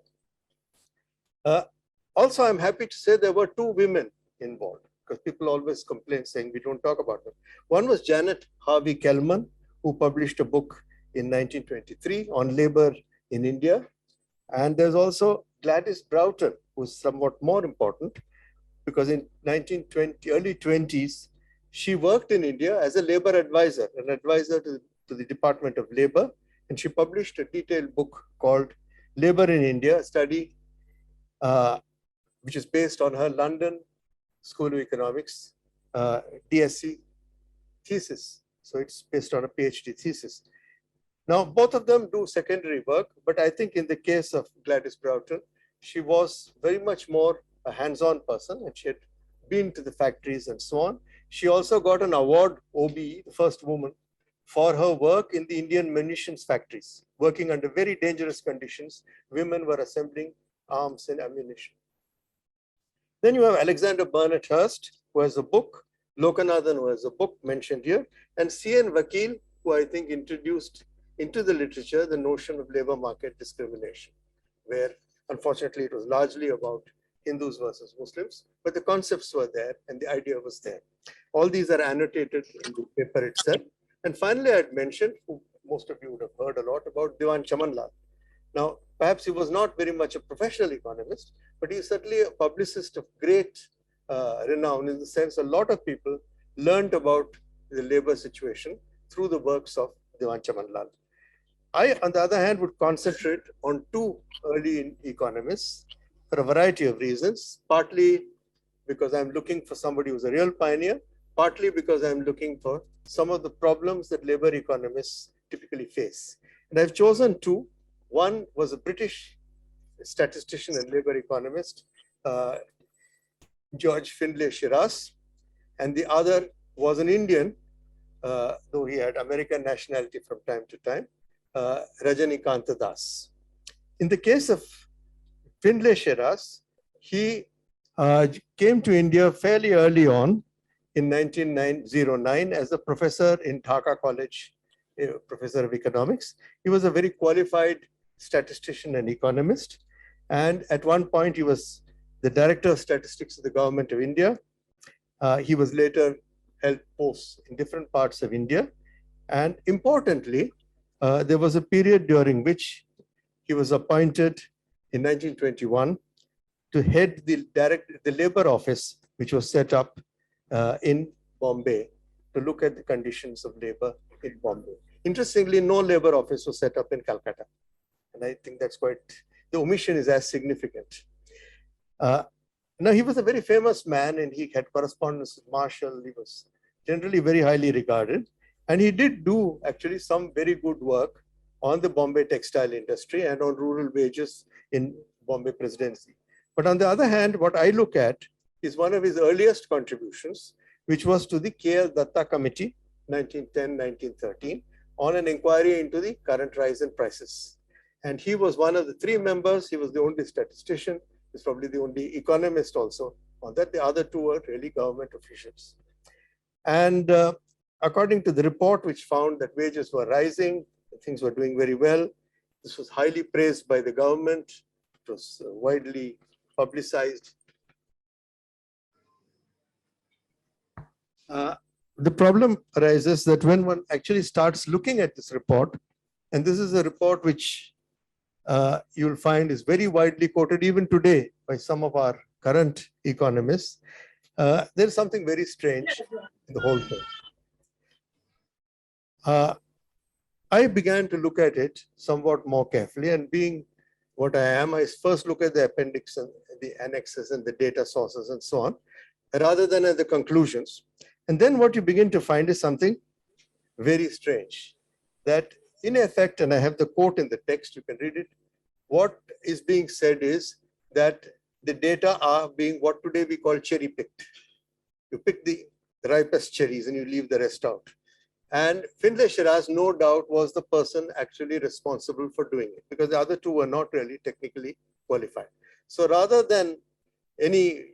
Also, I'm happy to say there were 2 women involved, because people always complain saying we don't talk about them. One was Janet Harvey Kelman, who published a book in 1923 on labor in India. And there's also Gladys Broughton, who's somewhat more important, because in early 20s, she worked in India as a labor advisor, an advisor to the Department of Labor. And she published a detailed book called Labor in India, a study which is based on her London School of Economics DSc thesis. So it's based on a PhD thesis. Now, both of them do secondary work, but I think in the case of Gladys Broughton, she was very much more a hands-on person, and she had been to the factories and so on. She also got an award, OBE, the first woman, for her work in the Indian munitions factories, working under very dangerous conditions. Women were assembling arms and ammunition. Then you have Alexander Burnett Hurst, who has a book, Lokanathan, who has a book mentioned here, and C.N. Vakil, who I think introduced into the literature the notion of labor market discrimination, where unfortunately it was largely about Hindus versus Muslims, but the concepts were there and the idea was there. All these are annotated in the paper itself. And finally, I had mentioned, who most of you would have heard a lot about, Diwan Chamanlal. Now, perhaps he was not very much a professional economist, but he's certainly a publicist of great renown, in the sense a lot of people learned about the labor situation through the works of Diwan Chamanlal. I, on the other hand, would concentrate on 2 early economists for a variety of reasons, partly because I'm looking for somebody who's a real pioneer, partly because I'm looking for some of the problems that labor economists typically face. And I've chosen 2. One was a British statistician and labor economist, George Findlay Shiras, and the other was an Indian, though he had American nationality from time to time, Rajanikanta Das. In the case of Findlay Shiras, he came to India fairly early on in 1909 as a professor in Dhaka College, professor of economics. He was a very qualified statistician and economist. And at one point, he was the director of statistics of the government of India. He was later held posts in different parts of India. And importantly, there was a period during which he was appointed in 1921 to head the labor office, which was set up in Bombay to look at the conditions of labor in Bombay. Interestingly, no labor office was set up in Calcutta. And I think that's quite, the omission is as significant. Now, he was a very famous man and he had correspondence with Marshall. He was generally very highly regarded. And he did do actually some very good work on the Bombay textile industry and on rural wages in Bombay presidency. But on the other hand, what I look at is one of his earliest contributions, which was to the K.L. Datta Committee, 1910-1913, on an inquiry into the current rise in prices. And he was one of the three members. He was the only statistician. He's probably the only economist also on that. The other two were really government officials. And according to the report, which found that wages were rising, things were doing very well. This was highly praised by the government. It was widely publicized. The problem arises that when one actually starts looking at this report, and this is a report which you'll find is very widely quoted even today by some of our current economists, there's something very strange in the whole thing. I began to look at it somewhat more carefully, and being what I am, I first look at the appendix and the annexes and the data sources and so on, rather than at the conclusions. And then what you begin to find is something very strange, that in effect, and I have the quote in the text, you can read it, what is being said is that the data are being what today we call cherry picked. You pick the ripest cherries and you leave the rest out. And Findlay Shiraz, no doubt, was the person actually responsible for doing it, because the other two were not really technically qualified. So rather than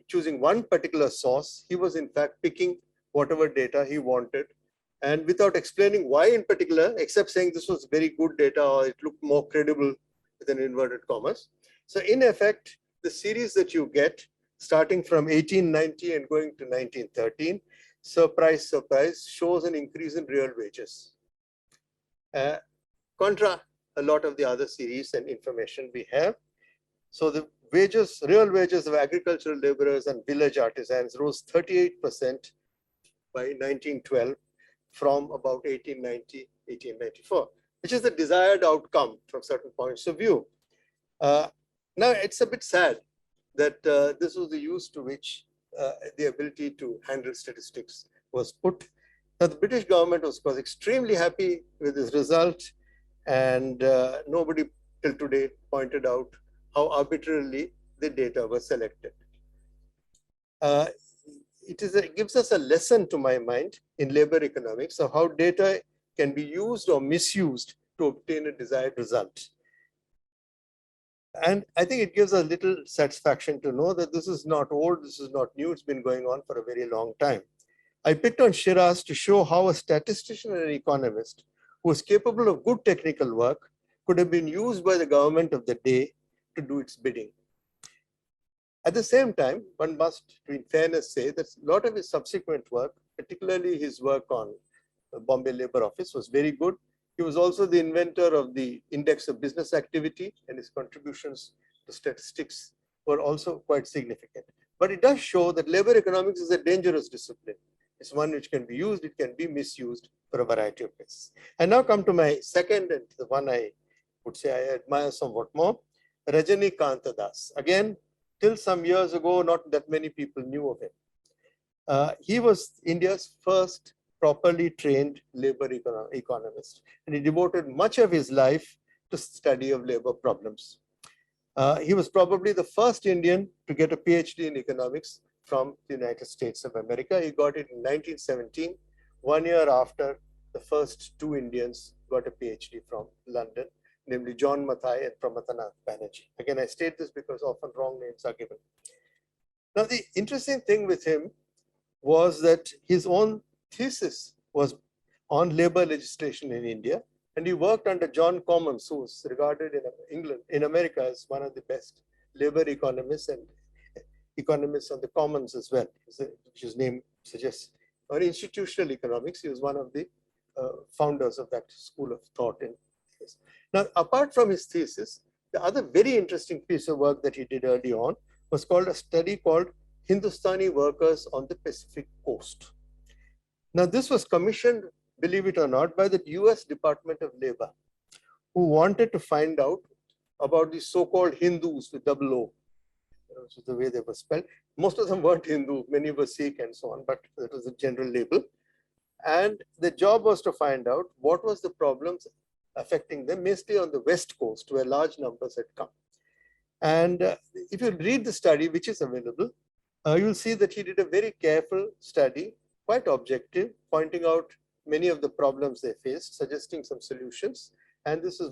choosing one particular source, he was in fact picking whatever data he wanted, and without explaining why in particular, except saying this was very good data or it looked more credible with an inverted commas. So in effect, the series that you get starting from 1890 and going to 1913, surprise, surprise, shows an increase in real wages. Contra a lot of the other series and information we have. So the wages, real wages of agricultural laborers and village artisans rose 38% by 1912 from about 1890, 1894, which is the desired outcome from certain points of view. Now, it's a bit sad that this was the use to which the ability to handle statistics was put. Now, the British government was extremely happy with this result, and nobody till today pointed out how arbitrarily the data was selected. It gives us a lesson, to my mind, in labor economics of how data can be used or misused to obtain a desired result. And I think it gives a little satisfaction to know that this is not old, this is not new, it's been going on for a very long time. I picked on Shiraz to show how a statistician and an economist who was capable of good technical work could have been used by the government of the day to do its bidding. At the same time, one must, in fairness, say that a lot of his subsequent work, particularly his work on the Bombay Labor Office, was very good. He was also the inventor of the Index of Business Activity, and his contributions to statistics were also quite significant. But it does show that labor economics is a dangerous discipline. It's one which can be used, it can be misused for a variety of ways. I now come to my second, and the one I would say I admire somewhat more, Rajanikanth Das. Again, till some years ago, not that many people knew of him. He was India's first properly trained labor economist, and he devoted much of his life to study of labor problems. He was probably the first Indian to get a PhD in economics from the United States of America. He got it in 1917, 1 year after the first two Indians got a PhD from London, namely John Mathai and Pramathanath Banerjee. Again, I state this because often wrong names are given. Now, the interesting thing with him was that his own thesis was on labor legislation in India, and he worked under John Commons, who was regarded in America as one of the best labor economists and economists on the Commons as well. His name suggests, or institutional economics. He was one of the founders of that school of thought in this. Now, apart from his thesis, the other very interesting piece of work that he did early on was called a study called Hindustani Workers on the Pacific Coast. Now, this was commissioned, believe it or not, by the US Department of Labor, who wanted to find out about the so-called Hindus with double O, which is the way they were spelled. Most of them weren't Hindu, many were Sikh and so on, but that was a general label. And the job was to find out what was the problems affecting them, mostly on the West Coast, where large numbers had come. And if you read the study, which is available, you'll see that he did a very careful study, quite objective, pointing out many of the problems they faced, suggesting some solutions. And this is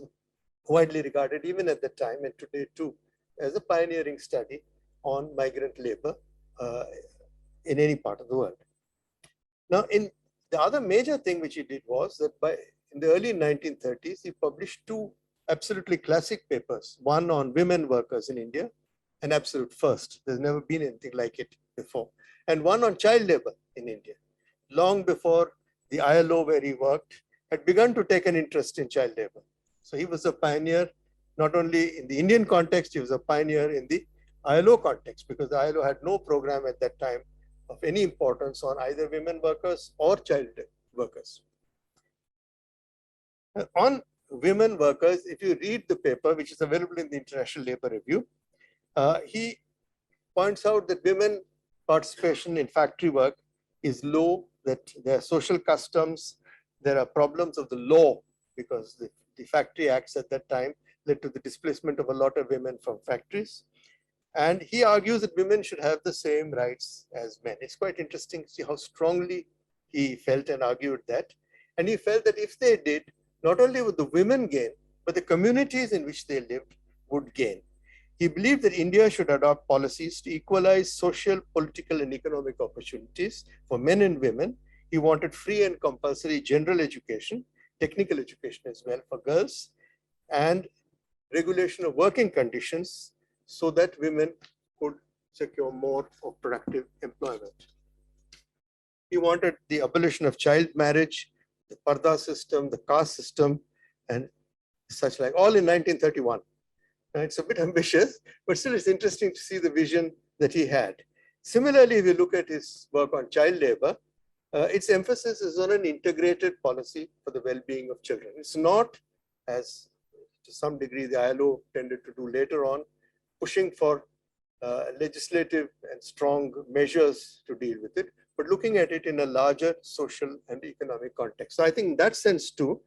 widely regarded, even at the time and today too, as a pioneering study on migrant labor in any part of the world. Now, in the other major thing which he did was that in the early 1930s, he published two absolutely classic papers, one on women workers in India, an absolute first. There's never been anything like it before, and one on child labor in India. Long before the ILO where he worked had begun to take an interest in child labor. So he was a pioneer, not only in the Indian context, he was a pioneer in the ILO context, because the ILO had no program at that time of any importance on either women workers or child workers. On women workers, if you read the paper, which is available in the International Labour Review, he points out that women participation in factory work is low, that there are social customs, there are problems of the law, because the Factory Acts at that time led to the displacement of a lot of women from factories. And he argues that women should have the same rights as men. It's quite interesting to see how strongly he felt and argued that. And he felt that if they did, not only would the women gain, but the communities in which they lived would gain. He believed that India should adopt policies to equalize social, political, and economic opportunities for men and women. He wanted free and compulsory general education, technical education as well for girls, and regulation of working conditions so that women could secure more of productive employment. He wanted the abolition of child marriage, the parda system, the caste system, and such like, all in 1931. It's a bit ambitious, but still it's interesting to see the vision that he had. Similarly, if you look at his work on child labor, its emphasis is on an integrated policy for the well-being of children. It's not, as to some degree the ILO tended to do later on, pushing for legislative and strong measures to deal with it, but looking at it in a larger social and economic context. So I think in that sense too,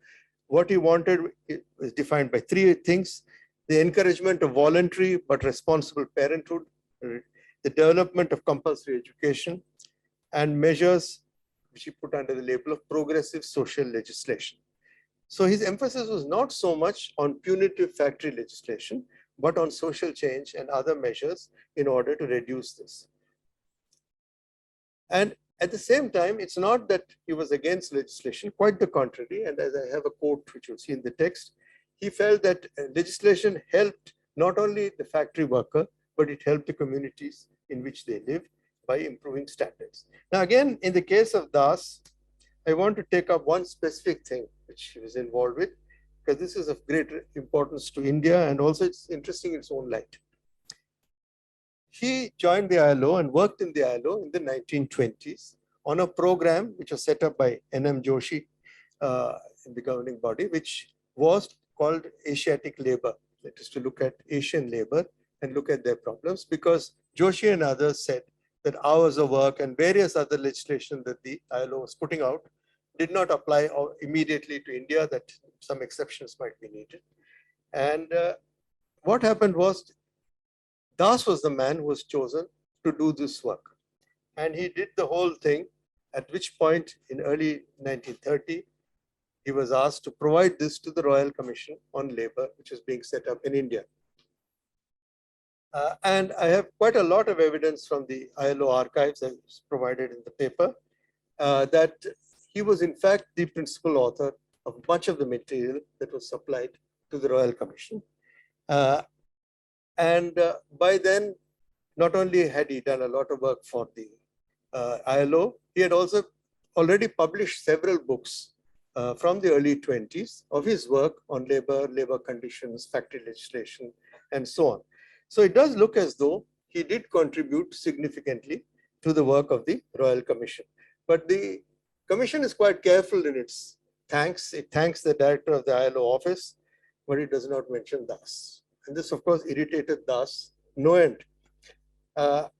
what he wanted is defined by three things: the encouragement of voluntary but responsible parenthood, the development of compulsory education, and measures which he put under the label of progressive social legislation. So his emphasis was not so much on punitive factory legislation, but on social change and other measures in order to reduce this. And at the same time, it's not that he was against legislation, quite the contrary. And as I have a quote which you'll see in the text, he felt that legislation helped not only the factory worker, but it helped the communities in which they lived by improving standards. Now, again, in the case of Das, I want to take up one specific thing which he was involved with, because this is of great importance to India, and also it's interesting in its own light. He joined the ILO and worked in the ILO in the 1920s on a program which was set up by N.M. Joshi in the governing body, which was called Asiatic labor. That is to look at Asian labor and look at their problems, because Joshi and others said that hours of work and various other legislation that the ILO was putting out did not apply immediately to India, that some exceptions might be needed. And what happened was, Das was the man who was chosen to do this work. And he did the whole thing, at which point in early 1930, he was asked to provide this to the Royal Commission on Labor, which is being set up in India. And I have quite a lot of evidence from the ILO archives that was provided in the paper, that he was in fact the principal author of much of the material that was supplied to the Royal Commission. And by then, not only had he done a lot of work for the ILO. He had also already published several books from the early 20s of his work on labor, labor conditions, factory legislation, and so on. So it does look as though he did contribute significantly to the work of the Royal Commission. But the Commission is quite careful in its thanks. It thanks the director of the ILO office, but it does not mention Das. And this, of course, irritated Das no end. But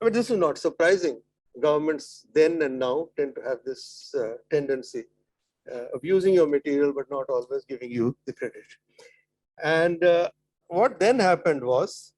this is not surprising. Governments then and now tend to have this tendency of using your material, but not always giving you the credit. And what then happened was,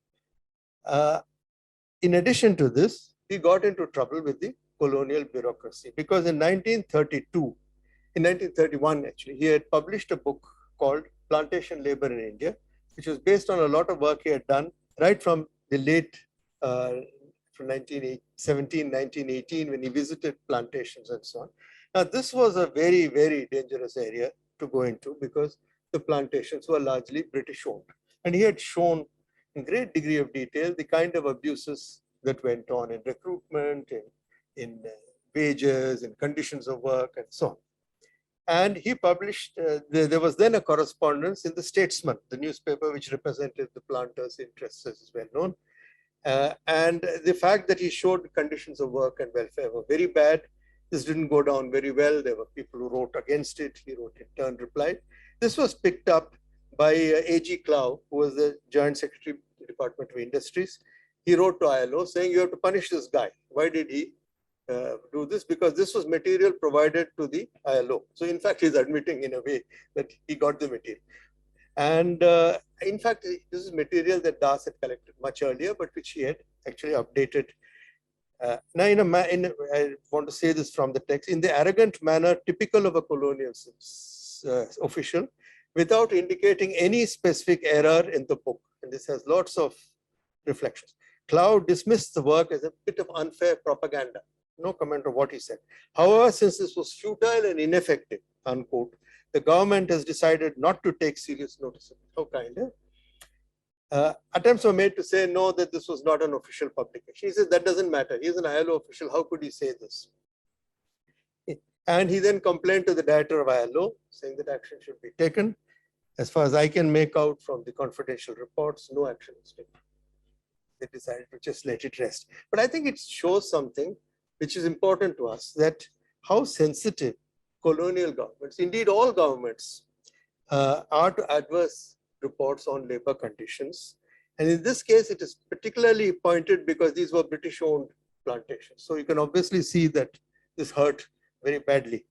in addition to this, he got into trouble with the colonial bureaucracy, because in 1931 actually, he had published a book called Plantation Labor in India, which was based on a lot of work he had done right from the late from 1917, 1918, when he visited plantations and so on. Now, this was a very, very dangerous area to go into because the plantations were largely British owned. And he had shown in great degree of detail the kind of abuses that went on in recruitment, in wages, in conditions of work, and so on. And he published, there was then a correspondence in the Statesman, the newspaper which represented the planters' interests, as is well known. And the fact that he showed conditions of work and welfare were very bad. This didn't go down very well. There were people who wrote against it. He wrote in turn replied. This was picked up by A.G. Clow, who was the Joint Secretary of the Department of Industries. He wrote to ILO saying, you have to punish this guy. Why did he do this? Because this was material provided to the ILO. So in fact, he's admitting in a way that he got the material. And in fact, this is material that Das had collected much earlier, but which he had actually updated. Now, I want to say this from the text, in the arrogant manner typical of a colonial official, without indicating any specific error in the book. And this has lots of reflections. Clow dismissed the work as a bit of unfair propaganda. No comment on what he said. However, since this was futile and ineffective, unquote, the government has decided not to take serious notice of it. How kind, attempts were made to say no, that this was not an official publication. He says that doesn't matter. He's an ILO official. How could he say this? And he then complained to the director of ILO, saying that action should be taken. As far as I can make out from the confidential reports, no action was taken. They decided to just let it rest. But I think it shows something which is important to us, that how sensitive colonial governments, indeed all governments, are to adverse reports on labor conditions. And in this case, it is particularly pointed because these were British-owned plantations. So you can obviously see that this hurt very badly.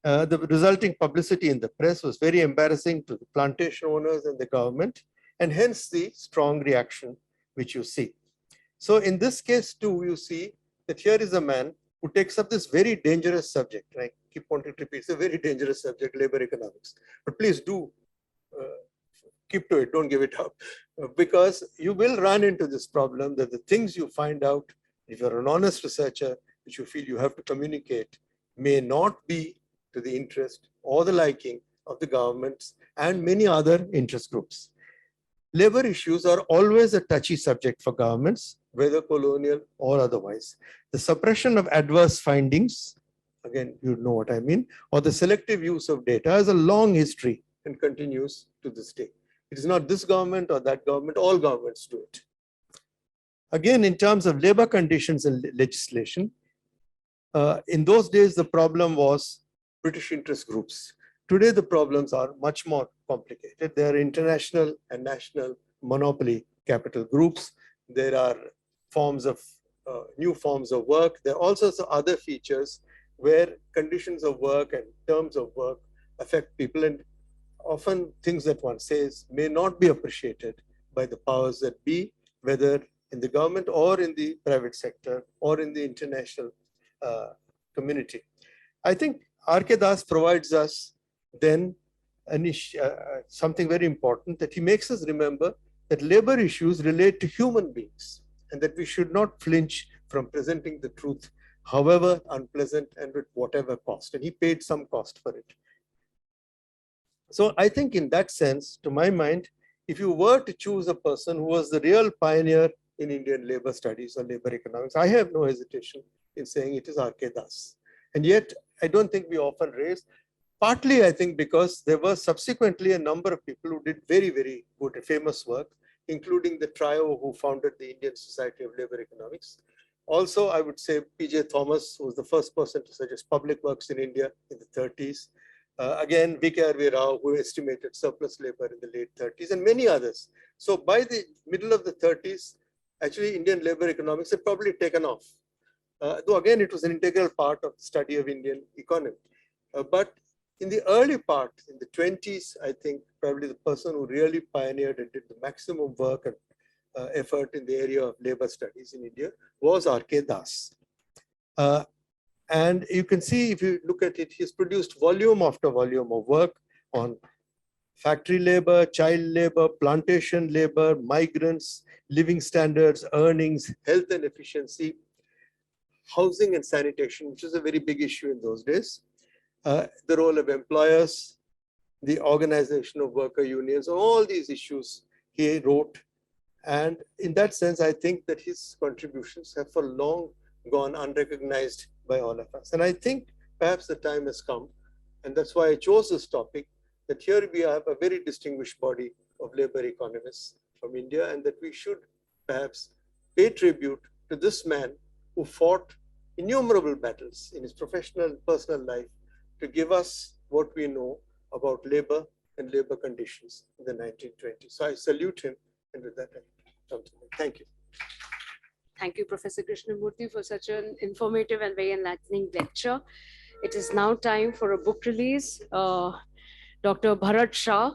The resulting publicity in the press was very embarrassing to the plantation owners and the government, and hence the strong reaction which you see. So in this case too, you see that here is a man who takes up this very dangerous subject. I keep wanting to repeat, it's a very dangerous subject, labor economics. But please do keep to it, don't give it up. Because you will run into this problem that the things you find out, if you're an honest researcher, which you feel you have to communicate, may not be to the interest or the liking of the governments and many other interest groups. Labor issues are always a touchy subject for governments, whether colonial or otherwise. The suppression of adverse findings, again, you know what I mean, or the selective use of data has a long history and continues to this day. It is not this government or that government, all governments do it. Again, in terms of labor conditions and legislation, in those days, the problem was British interest groups. Today, the problems are much more complicated. There are international and national monopoly capital groups. There are forms of new forms of work. There are also some other features where conditions of work and terms of work affect people, and often things that one says may not be appreciated by the powers that be, whether in the government or in the private sector or in the international community. I think R.K. Das provides us then something very important, that he makes us remember that labor issues relate to human beings and that we should not flinch from presenting the truth, however unpleasant and at whatever cost. And he paid some cost for it. So I think in that sense, to my mind, if you were to choose a person who was the real pioneer in Indian labor studies or labor economics. I have no hesitation in saying it is R.K. Das. And yet, I don't think we often raise, partly I think because there were subsequently a number of people who did very, very good and famous work, including the trio who founded the Indian Society of Labor Economics. Also, I would say P.J. Thomas was the first person to suggest public works in India in the 30s. Again, V.K.R.V. Rao, who estimated surplus labor in the late 30s, and many others. So by the middle of the 30s, actually Indian labor economics had probably taken off. Though again, it was an integral part of the study of Indian economy. But in the early part, in the 20s, I think probably the person who really pioneered and did the maximum work and effort in the area of labor studies in India was R.K. Das. And you can see, if you look at it, he's produced volume after volume of work on factory labor, child labor, plantation labor, migrants, living standards, earnings, health and efficiency, housing and sanitation, which was a very big issue in those days, the role of employers, the organization of worker unions, all these issues he wrote. And in that sense, I think that his contributions have for long gone unrecognized by all of us. And I think perhaps the time has come, and that's why I chose this topic, that here we have a very distinguished body of labor economists from India, and that we should perhaps pay tribute to this man who fought innumerable battles in his professional and personal life to give us what we know about labor and labor conditions in the 1920s. So I salute him, and with that, I come to me. Thank you. Thank you, Professor Krishnamurthy, for such an informative and very enlightening lecture. It is now time for a book release. Dr. Bharat Shah,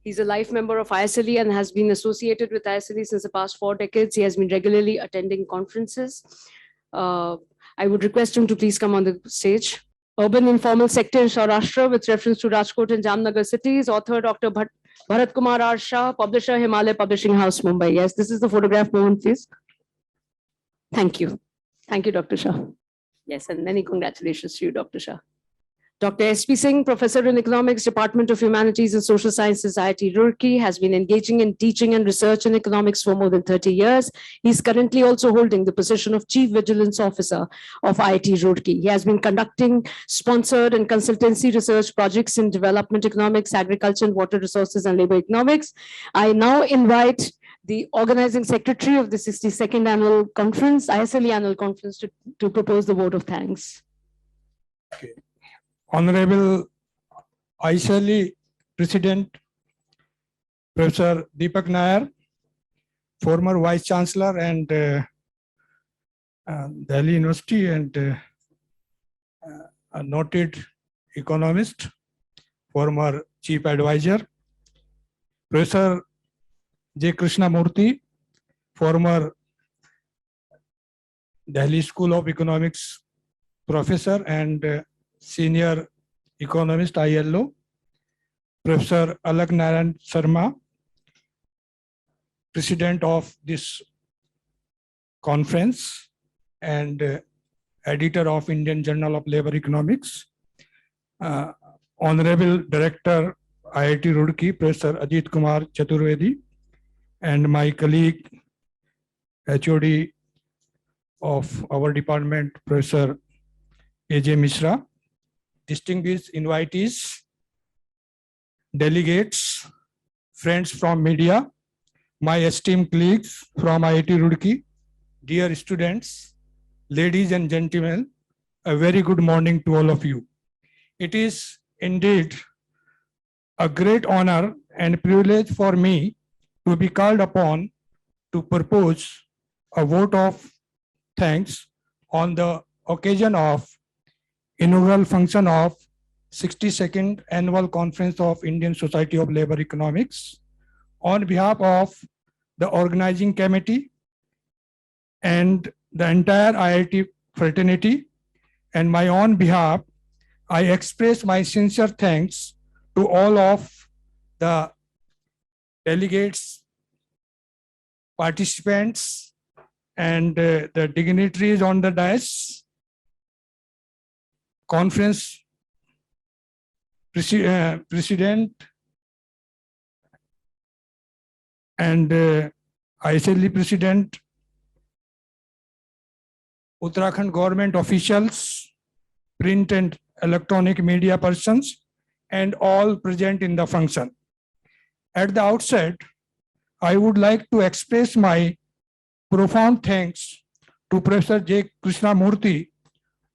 he's a life member of ISLE and has been associated with ISLE since the past 4 decades. He has been regularly attending conferences. I would request him to please come on the stage. Urban Informal Sector in Saurashtra with reference to Rajkot and Jamnagar cities, author Dr. Bharat Kumar R. Shah, publisher Himalaya Publishing House, Mumbai. Yes, this is the photograph moment, please. Thank you. Thank you, Dr. Shah. Yes, and many congratulations to you, Dr. Shah. Dr. S.P. Singh, Professor in Economics, Department of Humanities and Social Sciences, IIT Roorkee, has been engaging in teaching and research in economics for more than 30 years. He's currently also holding the position of Chief Vigilance Officer of IIT Roorkee. He has been conducting sponsored and consultancy research projects in development economics, agriculture and water resources, and labor economics. I now invite the organizing secretary of the 62nd annual conference, ISLE annual conference, to propose the vote of thanks. Okay. Honorable ISLE President, Professor Deepak Nayyar, former Vice Chancellor and Delhi University and a noted economist, former Chief Advisor, Professor J.Krishnamurthy, former Delhi School of Economics professor and senior economist ILO, Professor Alakh Sharma, president of this conference and editor of Indian Journal of Labor Economics, Honorable Director IIT Roorkee, Professor Ajit Kumar Chaturvedi, and my colleague, HOD of our department, Professor A.J. Mishra, distinguished invitees, delegates, friends from media, my esteemed colleagues from IIT Roorkee, dear students, ladies and gentlemen, a very good morning to all of you. It is indeed a great honor and privilege for me to be called upon to propose a vote of thanks on the occasion of inaugural function of 62nd Annual Conference of Indian Society of Labor Economics. On behalf of the organizing committee and the entire IIT fraternity and my own behalf, I express my sincere thanks to all of the delegates, participants, and the dignitaries on the dais, conference president, and ISLE president, Uttarakhand government officials, print and electronic media persons, and all present in the function. At the outset, I would like to express my profound thanks to Professor J. Krishnamurthy,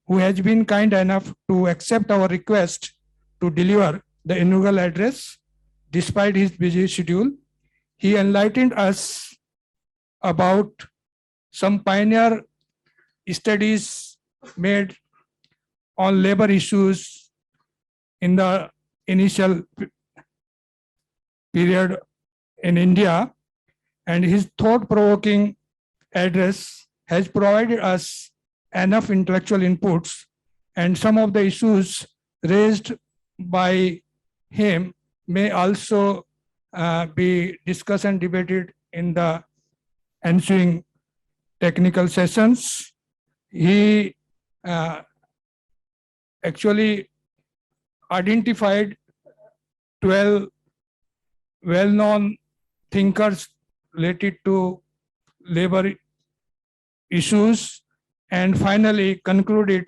who has been kind enough to accept our request to deliver the inaugural address despite his busy schedule. He enlightened us about some pioneer studies made on labor issues in the initial period in India, and his thought-provoking address has provided us enough intellectual inputs, and some of the issues raised by him may also be discussed and debated in the ensuing technical sessions. He actually identified 12 well-known thinkers related to labor issues, and finally concluded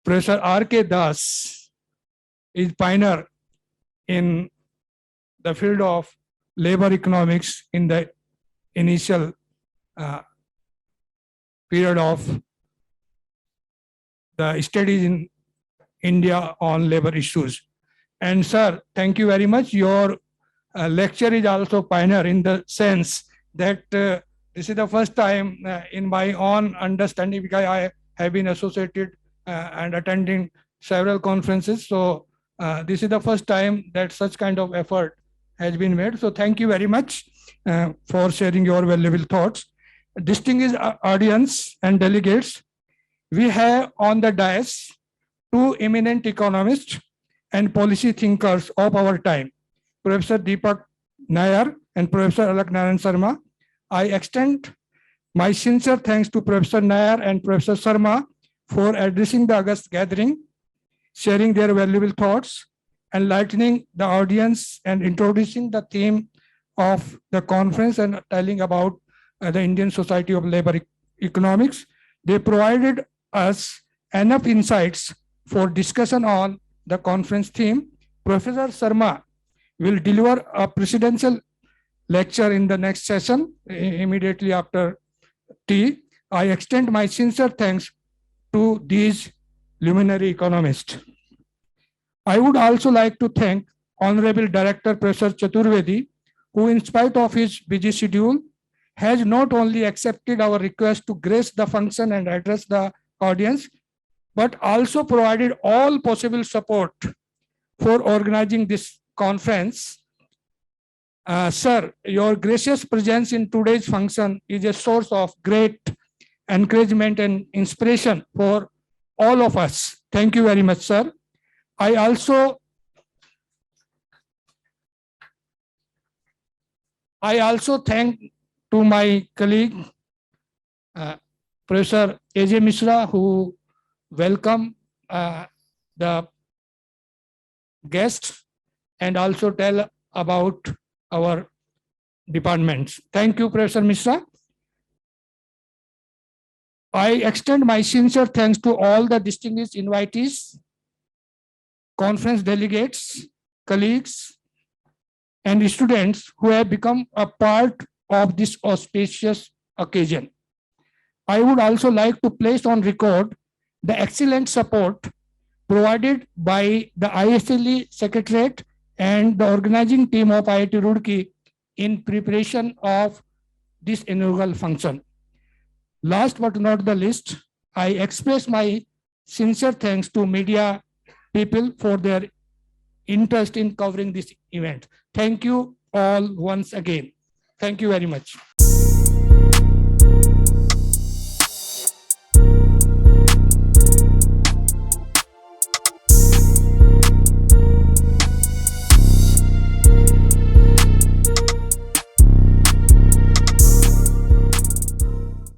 Professor R.K. Das is pioneer in the field of labor economics in the initial period of the studies in India on labor issues. And sir, thank you very much. Your lecture is also pioneer in the sense that this is the first time in my own understanding, because I have been associated and attending several conferences. So this is the first time that such kind of effort has been made. So thank you very much for sharing your valuable thoughts. Distinguished audience and delegates, we have on the dais two eminent economists and policy thinkers of our time, Professor Deepak Nayyar and Professor Alakh Sharma. I extend my sincere thanks to Professor Nayyar and Professor Sharma for addressing the August gathering, sharing their valuable thoughts, enlightening the audience and introducing the theme of the conference and telling about the Indian Society of Labor Economics. They provided us enough insights for discussion on the conference theme. Professor Sharma will deliver a presidential lecture in the next session immediately after tea. I extend my sincere thanks to these luminary economists. I would also like to thank Honorable Director Professor Chaturvedi, who in spite of his busy schedule has not only accepted our request to grace the function and address the audience, but also provided all possible support for organizing this conference. Sir, your gracious presence in today's function is a source of great encouragement and inspiration for all of us. Thank you very much, sir. I also thank to my colleague, Professor A.J. Mishra, who welcome the guests and also tell about our departments. Thank you, Professor Mishra. I extend my sincere thanks to all the distinguished invitees, conference delegates, colleagues, and students who have become a part of this auspicious occasion. I would also like to place on record the excellent support provided by the ISLE Secretariat and the organizing team of IIT Roorkee in preparation of this inaugural function. Last but not the least, I express my sincere thanks to media people for their interest in covering this event. Thank you all once again. Thank you very much.